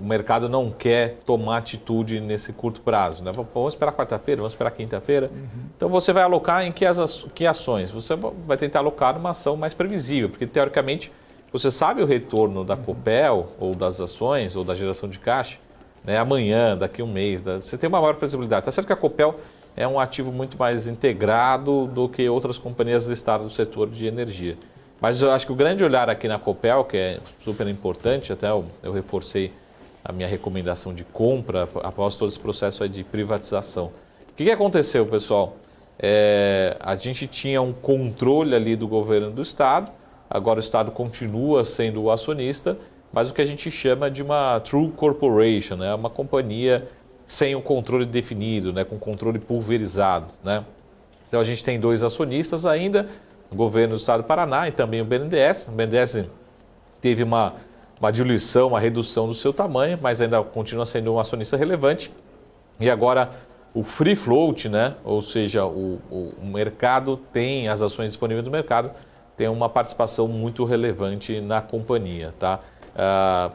Speaker 4: o mercado não quer tomar atitude nesse curto prazo, né? Vamos esperar quarta-feira, vamos esperar quinta-feira. Então você vai alocar em que ações? Você vai tentar alocar numa ação mais previsível, porque teoricamente você sabe o retorno da Copel ou das ações ou da geração de caixa, né? Amanhã, daqui a um mês, você tem uma maior previsibilidade. Está certo que a Copel é um ativo muito mais integrado do que outras companhias listadas do setor de energia. Mas eu acho que o grande olhar aqui na Copel, que é super importante, até eu reforcei a minha recomendação de compra após todo esse processo aí de privatização. O que aconteceu, pessoal? A gente tinha um controle ali do governo do Estado, agora o Estado continua sendo o acionista, mas o que a gente chama de uma true corporation, né? Uma companhia sem o controle definido, né? Com controle pulverizado, né? Então a gente tem 2 acionistas ainda, o governo do Estado do Paraná e também o BNDES. O BNDES teve uma diluição, uma redução do seu tamanho, mas ainda continua sendo um acionista relevante. E agora o free float, né? Ou seja, o mercado tem, as ações disponíveis no mercado, tem uma participação muito relevante na companhia, tá?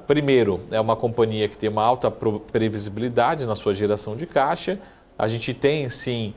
Speaker 4: Primeiro, é uma companhia que tem uma alta previsibilidade na sua geração de caixa. A gente tem, sim,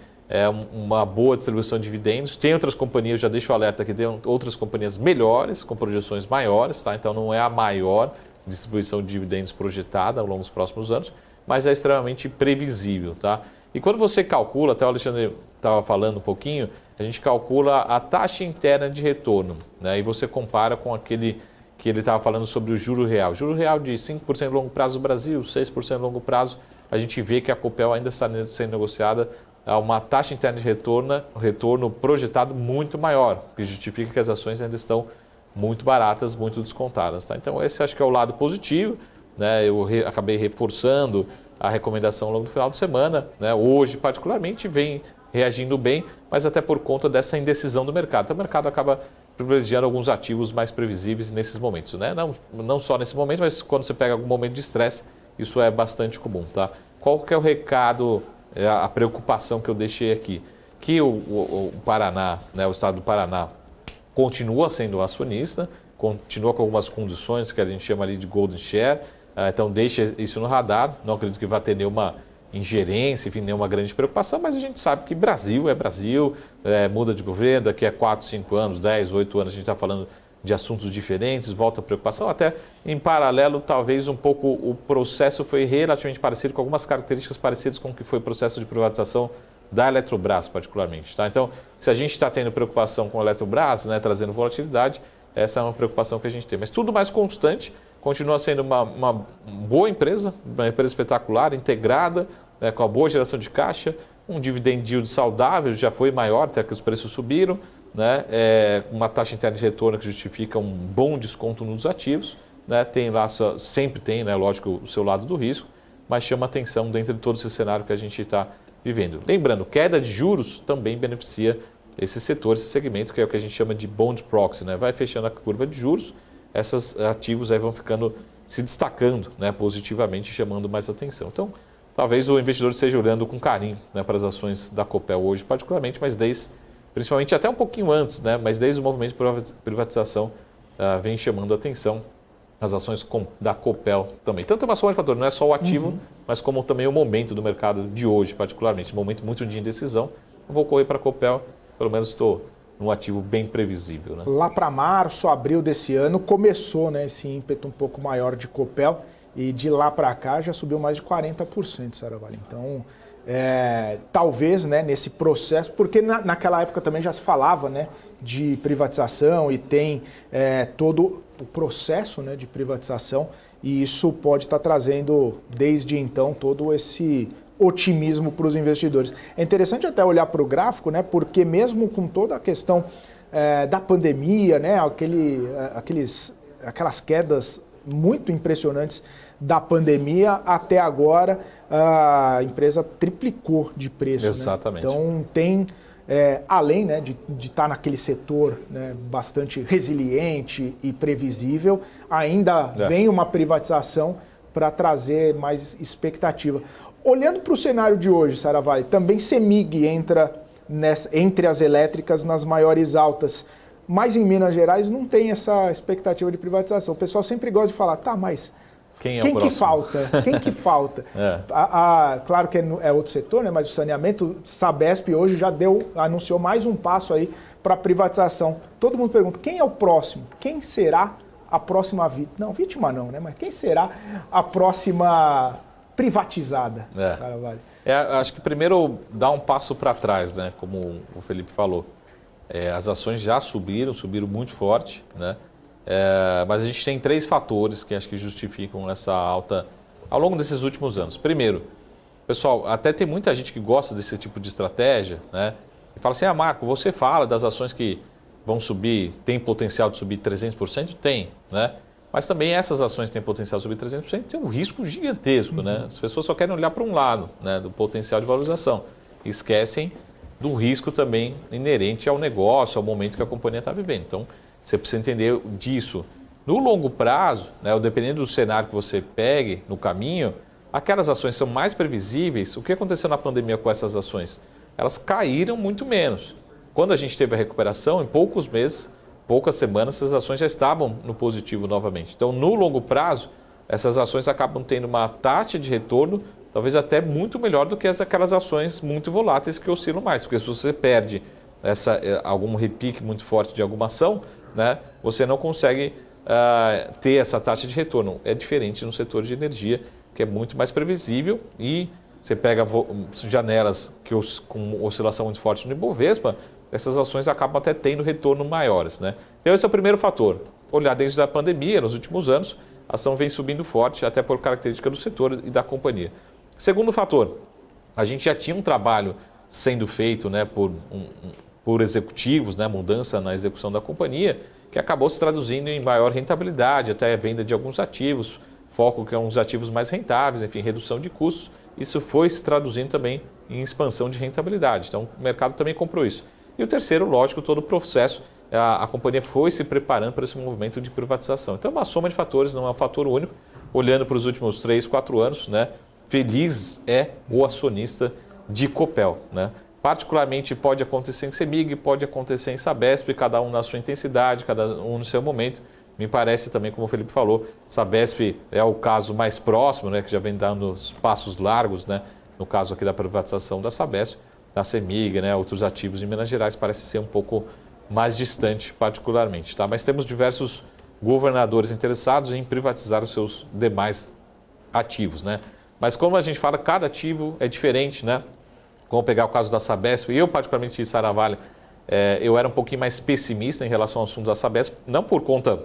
Speaker 4: uma boa distribuição de dividendos. Tem outras companhias, já deixo o alerta aqui, tem outras companhias melhores, com projeções maiores, tá? Então não é a maior, distribuição de dividendos projetada ao longo dos próximos anos, mas é extremamente previsível, tá? E quando você calcula, até o Alexandre estava falando um pouquinho, a gente calcula a taxa interna de retorno, né? E você compara com aquele que ele estava falando sobre o juro real. Juro real de 5% longo prazo no Brasil, 6% longo prazo, a gente vê que a Copel ainda está sendo negociada a uma taxa interna de retorno projetado muito maior, o que justifica que as ações ainda estão muito baratas, muito descontadas, tá? Então esse acho que é o lado positivo, né? Eu acabei reforçando a recomendação ao longo do final de semana, né? Hoje particularmente vem reagindo bem, mas até por conta dessa indecisão do mercado. Então o mercado acaba privilegiando alguns ativos mais previsíveis nesses momentos, né? Não só nesse momento, mas quando você pega algum momento de estresse, isso é bastante comum, tá? Qual que é o recado, a preocupação que eu deixei aqui? Que o Paraná, né, o estado do Paraná, continua sendo acionista, continua com algumas condições que a gente chama ali de golden share, então deixa isso no radar, não acredito que vá ter nenhuma ingerência, enfim, nenhuma grande preocupação, mas a gente sabe que Brasil é Brasil, muda de governo, daqui a 4, 5 anos, 10, 8 anos a gente está falando de assuntos diferentes, volta a preocupação, até em paralelo, talvez um pouco o processo foi relativamente parecido, com algumas características parecidas com o que foi o processo de privatização da Eletrobras, particularmente, tá? Então, se a gente está tendo preocupação com a Eletrobras, né, trazendo volatilidade, essa é uma preocupação que a gente tem. Mas tudo mais constante, continua sendo uma boa empresa, uma empresa espetacular, integrada, né, com a boa geração de caixa, um dividend yield saudável, já foi maior, até que os preços subiram, né, uma taxa interna de retorno que justifica um bom desconto nos ativos, né, tem lá, sempre tem, né, lógico, o seu lado do risco, mas chama atenção dentro de todo esse cenário que a gente está vivendo. Lembrando, queda de juros também beneficia esse setor, esse segmento, que é o que a gente chama de bond proxy, né? Vai fechando a curva de juros, esses ativos aí vão ficando, se destacando, né, positivamente, chamando mais atenção. Então, talvez o investidor esteja olhando com carinho, né, para as ações da Copel hoje, particularmente, mas principalmente até um pouquinho antes, né, mas desde o movimento de privatização vem chamando atenção as ações da Copel também. Tanto uma soma de fatores, não é só o ativo, mas como também o momento do mercado de hoje, particularmente, um momento muito de indecisão. Eu vou correr para a Copel, pelo menos estou num ativo bem previsível, né?
Speaker 3: Lá para março, abril desse ano, começou, né, esse ímpeto um pouco maior de Copel e de lá para cá já subiu mais de 40%, Saravalli. Então, talvez, né, nesse processo, porque naquela época também já se falava, né, de privatização e tem todo o processo, né, de privatização, e isso pode estar trazendo, desde então, todo esse otimismo para os investidores. É interessante até olhar para o gráfico, né, porque mesmo com toda a questão da pandemia, né, aquelas quedas muito impressionantes da pandemia, até agora a empresa triplicou de preço.
Speaker 4: Exatamente.
Speaker 3: Né? Então tem, além, né, de estar naquele setor, né, bastante resiliente e previsível, ainda vem uma privatização para trazer mais expectativa. Olhando para o cenário de hoje, Saravalli, também CEMIG entra entre as elétricas nas maiores altas, mas em Minas Gerais não tem essa expectativa de privatização. O pessoal sempre gosta de falar, tá, mas quem que falta? Quem que falta? Claro que é outro setor, né, mas o saneamento, Sabesp hoje já anunciou mais um passo aí para a privatização. Todo mundo pergunta, quem é o próximo? Quem será a próxima vítima? Não, vítima não, né? Mas quem será a próxima privatizada?
Speaker 4: Acho que primeiro dá um passo para trás, né? Como o Felipe falou. As ações já subiram muito forte, né? Mas a gente tem 3 fatores que acho que justificam essa alta ao longo desses últimos anos. Primeiro, pessoal, até tem muita gente que gosta desse tipo de estratégia, né? E fala assim, Marco, você fala das ações que vão subir, tem potencial de subir 300%? Tem, né? Mas também essas ações têm potencial de subir 300%, tem um risco gigantesco, né? As pessoas só querem olhar para um lado, né, do potencial de valorização. E esquecem do risco também inerente ao negócio, ao momento que a companhia está vivendo. Então, você precisa entender disso. No longo prazo, né, dependendo do cenário que você pegue no caminho, aquelas ações são mais previsíveis. O que aconteceu na pandemia com essas ações? Elas caíram muito menos. Quando a gente teve a recuperação, em poucos meses, poucas semanas, essas ações já estavam no positivo novamente. Então, no longo prazo, essas ações acabam tendo uma taxa de retorno talvez até muito melhor do que aquelas ações muito voláteis que oscilam mais. Porque se você perde algum repique muito forte de alguma ação, né, você não consegue ter essa taxa de retorno. É diferente no setor de energia, que é muito mais previsível e você pega janelas com oscilação muito forte no Ibovespa, essas ações acabam até tendo retorno maiores, né? Então esse é o primeiro fator. Olhar desde a pandemia, nos últimos anos, a ação vem subindo forte, até por característica do setor e da companhia. Segundo fator, a gente já tinha um trabalho sendo feito, né, por executivos, né, mudança na execução da companhia, que acabou se traduzindo em maior rentabilidade, até a venda de alguns ativos, foco que é uns ativos mais rentáveis, enfim, redução de custos. Isso foi se traduzindo também em expansão de rentabilidade. Então, o mercado também comprou isso. E o terceiro, lógico, todo o processo, a companhia foi se preparando para esse movimento de privatização. Então, é uma soma de fatores, não é um fator único. Olhando para os últimos 3, 4 anos, né, feliz é o acionista de Copel, né? Particularmente pode acontecer em CEMIG, pode acontecer em Sabesp, cada um na sua intensidade, cada um no seu momento. Me parece também, como o Felipe falou, Sabesp é o caso mais próximo, né, que já vem dando os passos largos, né, no caso aqui da privatização da Sabesp, da CEMIG, né, outros ativos em Minas Gerais parece ser um pouco mais distante particularmente. Tá? Mas temos diversos governadores interessados em privatizar os seus demais ativos, né? Mas como a gente fala, cada ativo é diferente, né? Vamos pegar o caso da Sabesp, eu particularmente de Saravale, eu era um pouquinho mais pessimista em relação ao assunto da Sabesp, não por conta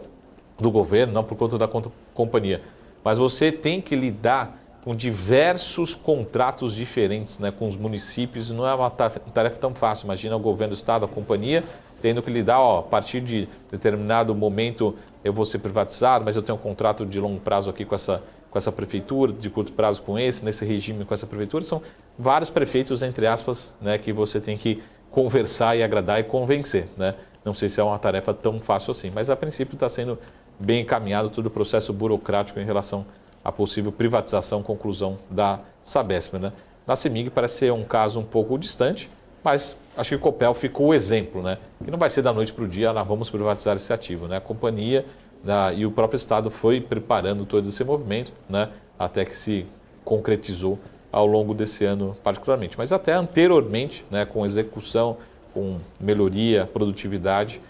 Speaker 4: do governo, não por conta da companhia, mas você tem que lidar com diversos contratos diferentes, né, com os municípios, não é uma tarefa tão fácil. Imagina o governo do estado, a companhia, tendo que lidar, a partir de determinado momento eu vou ser privatizado, mas eu tenho um contrato de longo prazo aqui com essa prefeitura, de curto prazo com nesse regime com essa prefeitura. São vários prefeitos, entre aspas, né, que você tem que conversar e agradar e convencer, né? Não sei se é uma tarefa tão fácil assim, mas a princípio está sendo bem encaminhado todo o processo burocrático em relação à possível privatização, conclusão da Sabesp, né? Na CEMIG parece ser um caso um pouco distante, mas acho que o Copel ficou o exemplo, né? Que não vai ser da noite para o dia, vamos privatizar esse ativo, né? A companhia e o próprio Estado foi preparando todo esse movimento, né? Até que se concretizou ao longo desse ano particularmente. Mas até anteriormente, né? Com execução, com melhoria, produtividade,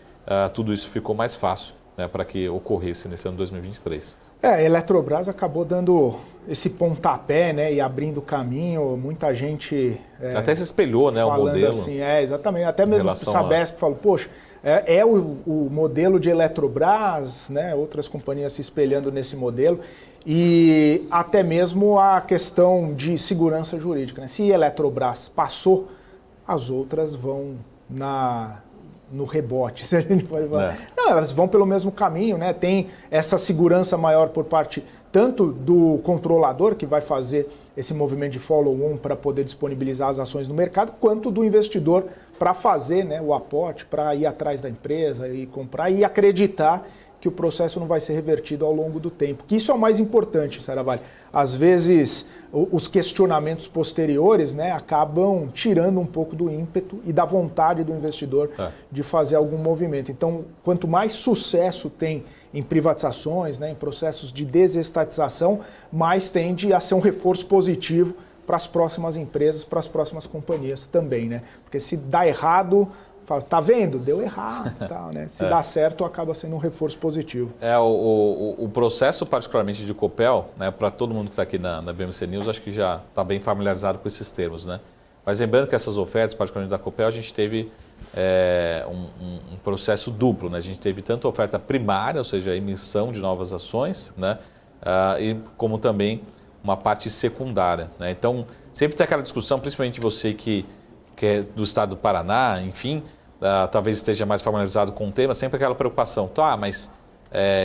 Speaker 4: tudo isso ficou mais fácil, né? Para que ocorresse nesse ano 2023.
Speaker 3: A Eletrobras acabou dando esse pontapé, né, e abrindo caminho, muita gente...
Speaker 4: até se espelhou, né, o modelo.
Speaker 3: Assim, exatamente, até mesmo o Sabesp falou, poxa, o modelo de Eletrobras, né, outras companhias se espelhando nesse modelo, e até mesmo a questão de segurança jurídica, né? Se a Eletrobras passou, as outras vão no rebote, se a gente pode falar. Não, elas vão pelo mesmo caminho, né? Tem essa segurança maior por parte tanto do controlador, que vai fazer esse movimento de follow-on para poder disponibilizar as ações no mercado, quanto do investidor para fazer, né, o aporte, para ir atrás da empresa e comprar e acreditar que o processo não vai ser revertido ao longo do tempo. Que isso é o mais importante, Saravale. Às vezes, os questionamentos posteriores, né, acabam tirando um pouco do ímpeto e da vontade do investidor de fazer algum movimento. Então, quanto mais sucesso tem em privatizações, né, em processos de desestatização, mais tende a ser um reforço positivo para as próximas empresas, para as próximas companhias também, né? Porque se dá errado, fala, tá vendo? Deu errado, tal, né? Se dá certo, acaba sendo um reforço positivo.
Speaker 4: O processo particularmente de Copel, né, para todo mundo que está aqui na BMC News, acho que já está bem familiarizado com esses termos, né? Mas lembrando que essas ofertas, particularmente da Copel, a gente teve um processo duplo, né? A gente teve tanto a oferta primária, ou seja, a emissão de novas ações, né? E como também uma parte secundária, né? Então, sempre tem aquela discussão, principalmente você que é do estado do Paraná, enfim, talvez esteja mais familiarizado com o tema, sempre aquela preocupação, mas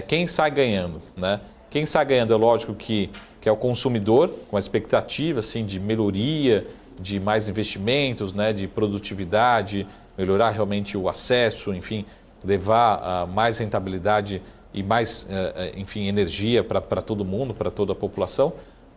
Speaker 4: quem sai ganhando, né? Quem sai ganhando é lógico que é o consumidor, com a expectativa assim, de melhoria, de mais investimentos, né, de produtividade, melhorar realmente o acesso, enfim, levar mais rentabilidade e mais, enfim, energia para todo mundo, para toda a população.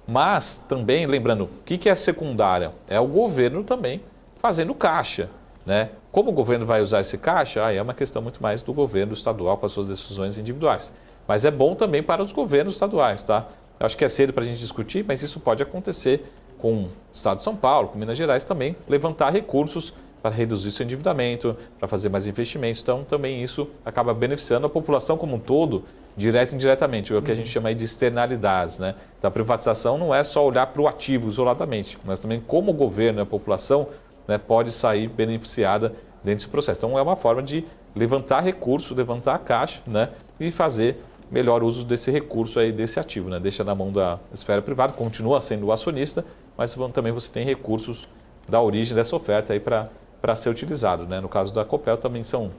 Speaker 4: Mas também, lembrando, o que é secundária? É o governo também fazendo caixa, né? Como o governo vai usar esse caixa? É uma questão muito mais do governo estadual com as suas decisões individuais. Mas é bom também para os governos estaduais, tá? Eu acho que é cedo para a gente discutir, mas isso pode acontecer com o Estado de São Paulo, com Minas Gerais também, levantar recursos para reduzir seu endividamento, para fazer mais investimentos. Então, também isso acaba beneficiando a população como um todo, direto e indiretamente, o que a gente chama aí de externalidades, né? Então a privatização não é só olhar para o ativo isoladamente, mas também como o governo e a população, né, pode sair beneficiada dentro desse processo. Então é uma forma de levantar recurso, levantar a caixa, né, e fazer melhor uso desse recurso aí, desse ativo, né? Deixa na mão da esfera privada, continua sendo o acionista, mas também você tem recursos da origem dessa oferta aí para ser utilizado, né? No caso da Copel também são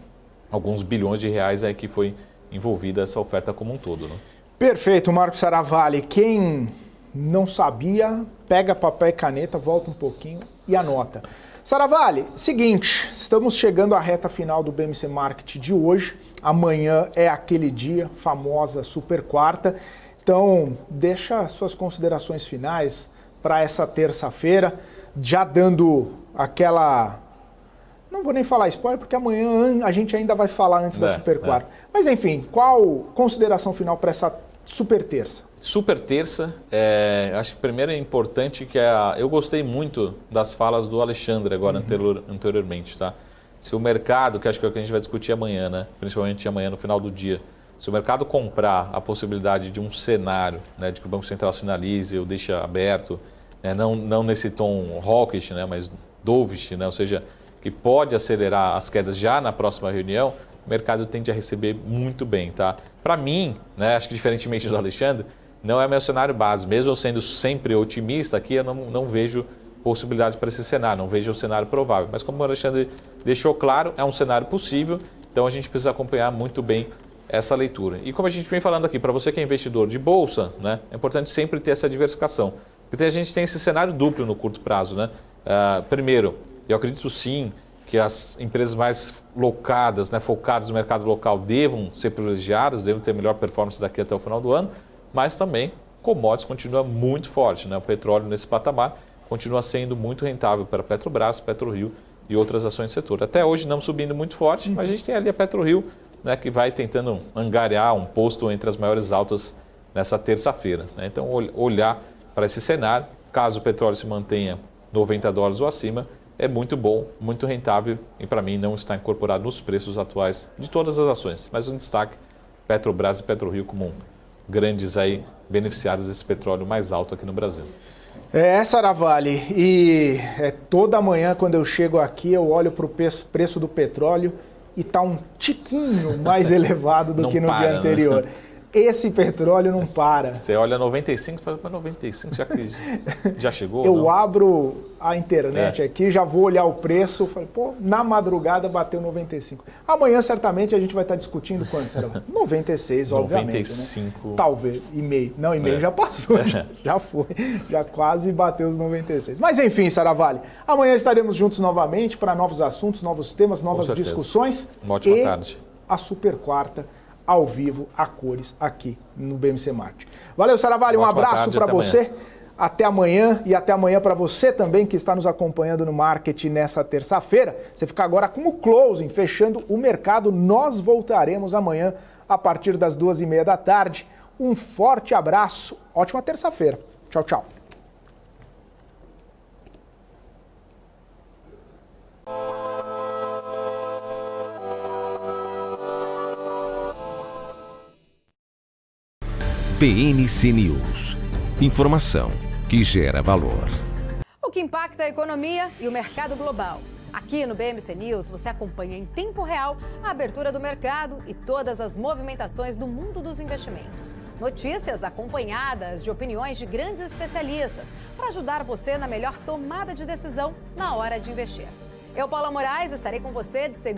Speaker 4: alguns bilhões de reais aí que foi envolvida essa oferta como um todo, né?
Speaker 3: Perfeito, Marcos Saravalli. Quem não sabia, pega papel e caneta, volta um pouquinho e anota. Saravalli, seguinte, estamos chegando à reta final do BMC Market de hoje. Amanhã é aquele dia, famosa super quarta. Então, deixa suas considerações finais para essa terça-feira, já dando aquela... Não vou nem falar spoiler, porque amanhã a gente ainda vai falar antes da super quarta. Mas enfim, qual consideração final para essa super terça?
Speaker 4: Super terça, acho que primeiro é importante que eu gostei muito das falas do Alexandre agora anteriormente, tá? Se o mercado, que acho que é o que a gente vai discutir amanhã, né? Principalmente amanhã no final do dia, se o mercado comprar a possibilidade de um cenário, né, de que o Banco Central sinalize ou deixe aberto, né, não nesse tom hawkish, né, mas dovish, né, ou seja, que pode acelerar as quedas já na próxima reunião, o mercado tende a receber muito bem, tá? Para mim, né, acho que diferentemente do Alexandre, não é meu cenário base. Mesmo eu sendo sempre otimista aqui, eu não vejo possibilidade para esse cenário, não vejo o cenário provável. Mas como o Alexandre deixou claro, é um cenário possível, então a gente precisa acompanhar muito bem essa leitura. E como a gente vem falando aqui, para você que é investidor de bolsa, né, é importante sempre ter essa diversificação. Porque a gente tem esse cenário duplo no curto prazo, né? Primeiro, eu acredito sim que as empresas mais locadas, né, focadas no mercado local devam ser privilegiadas, devem ter melhor performance daqui até o final do ano, mas também commodities continua muito forte, né? O petróleo nesse patamar continua sendo muito rentável para a Petrobras, PetroRio e outras ações do setor. Até hoje não subindo muito forte, mas a gente tem ali a PetroRio, né, que vai tentando angariar um posto entre as maiores altas nessa terça-feira, né? Então olhar para esse cenário, caso o petróleo se mantenha $90 ou acima, é muito bom, muito rentável e para mim não está incorporado nos preços atuais de todas as ações. Mas um destaque, Petrobras e PetroRio como grandes aí beneficiados desse petróleo mais alto aqui no Brasil.
Speaker 3: Saravalli, e toda manhã quando eu chego aqui eu olho para o preço do petróleo e está um tiquinho mais elevado do que no dia anterior. Né? Esse petróleo não para.
Speaker 4: Você olha 95 e fala, mas 95 já chegou?
Speaker 3: Eu abro a internet aqui, já vou olhar o preço, falei, na madrugada bateu 95. Amanhã certamente a gente vai estar discutindo quanto será? 96, obviamente.
Speaker 4: 95.
Speaker 3: Né? Talvez, e meio. Não, e meio já passou, já foi. Já quase bateu os 96. Mas enfim, Saravalli, amanhã estaremos juntos novamente para novos assuntos, novos temas, novas discussões.
Speaker 4: Uma ótima tarde.
Speaker 3: A super quarta ao vivo, a cores, aqui no BMC Market. Valeu, Saravalli, um abraço para você. Até amanhã e até amanhã para você também que está nos acompanhando no Market nessa terça-feira. Você fica agora com o closing, fechando o mercado. Nós voltaremos amanhã a partir das 2:30 da tarde. Um forte abraço, ótima terça-feira. Tchau, tchau.
Speaker 2: BNC News. Informação que gera valor.
Speaker 5: O que impacta a economia e o mercado global. Aqui no BMC News você acompanha em tempo real a abertura do mercado e todas as movimentações do mundo dos investimentos. Notícias acompanhadas de opiniões de grandes especialistas para ajudar você na melhor tomada de decisão na hora de investir. Eu, Paula Moraes, estarei com você de segunda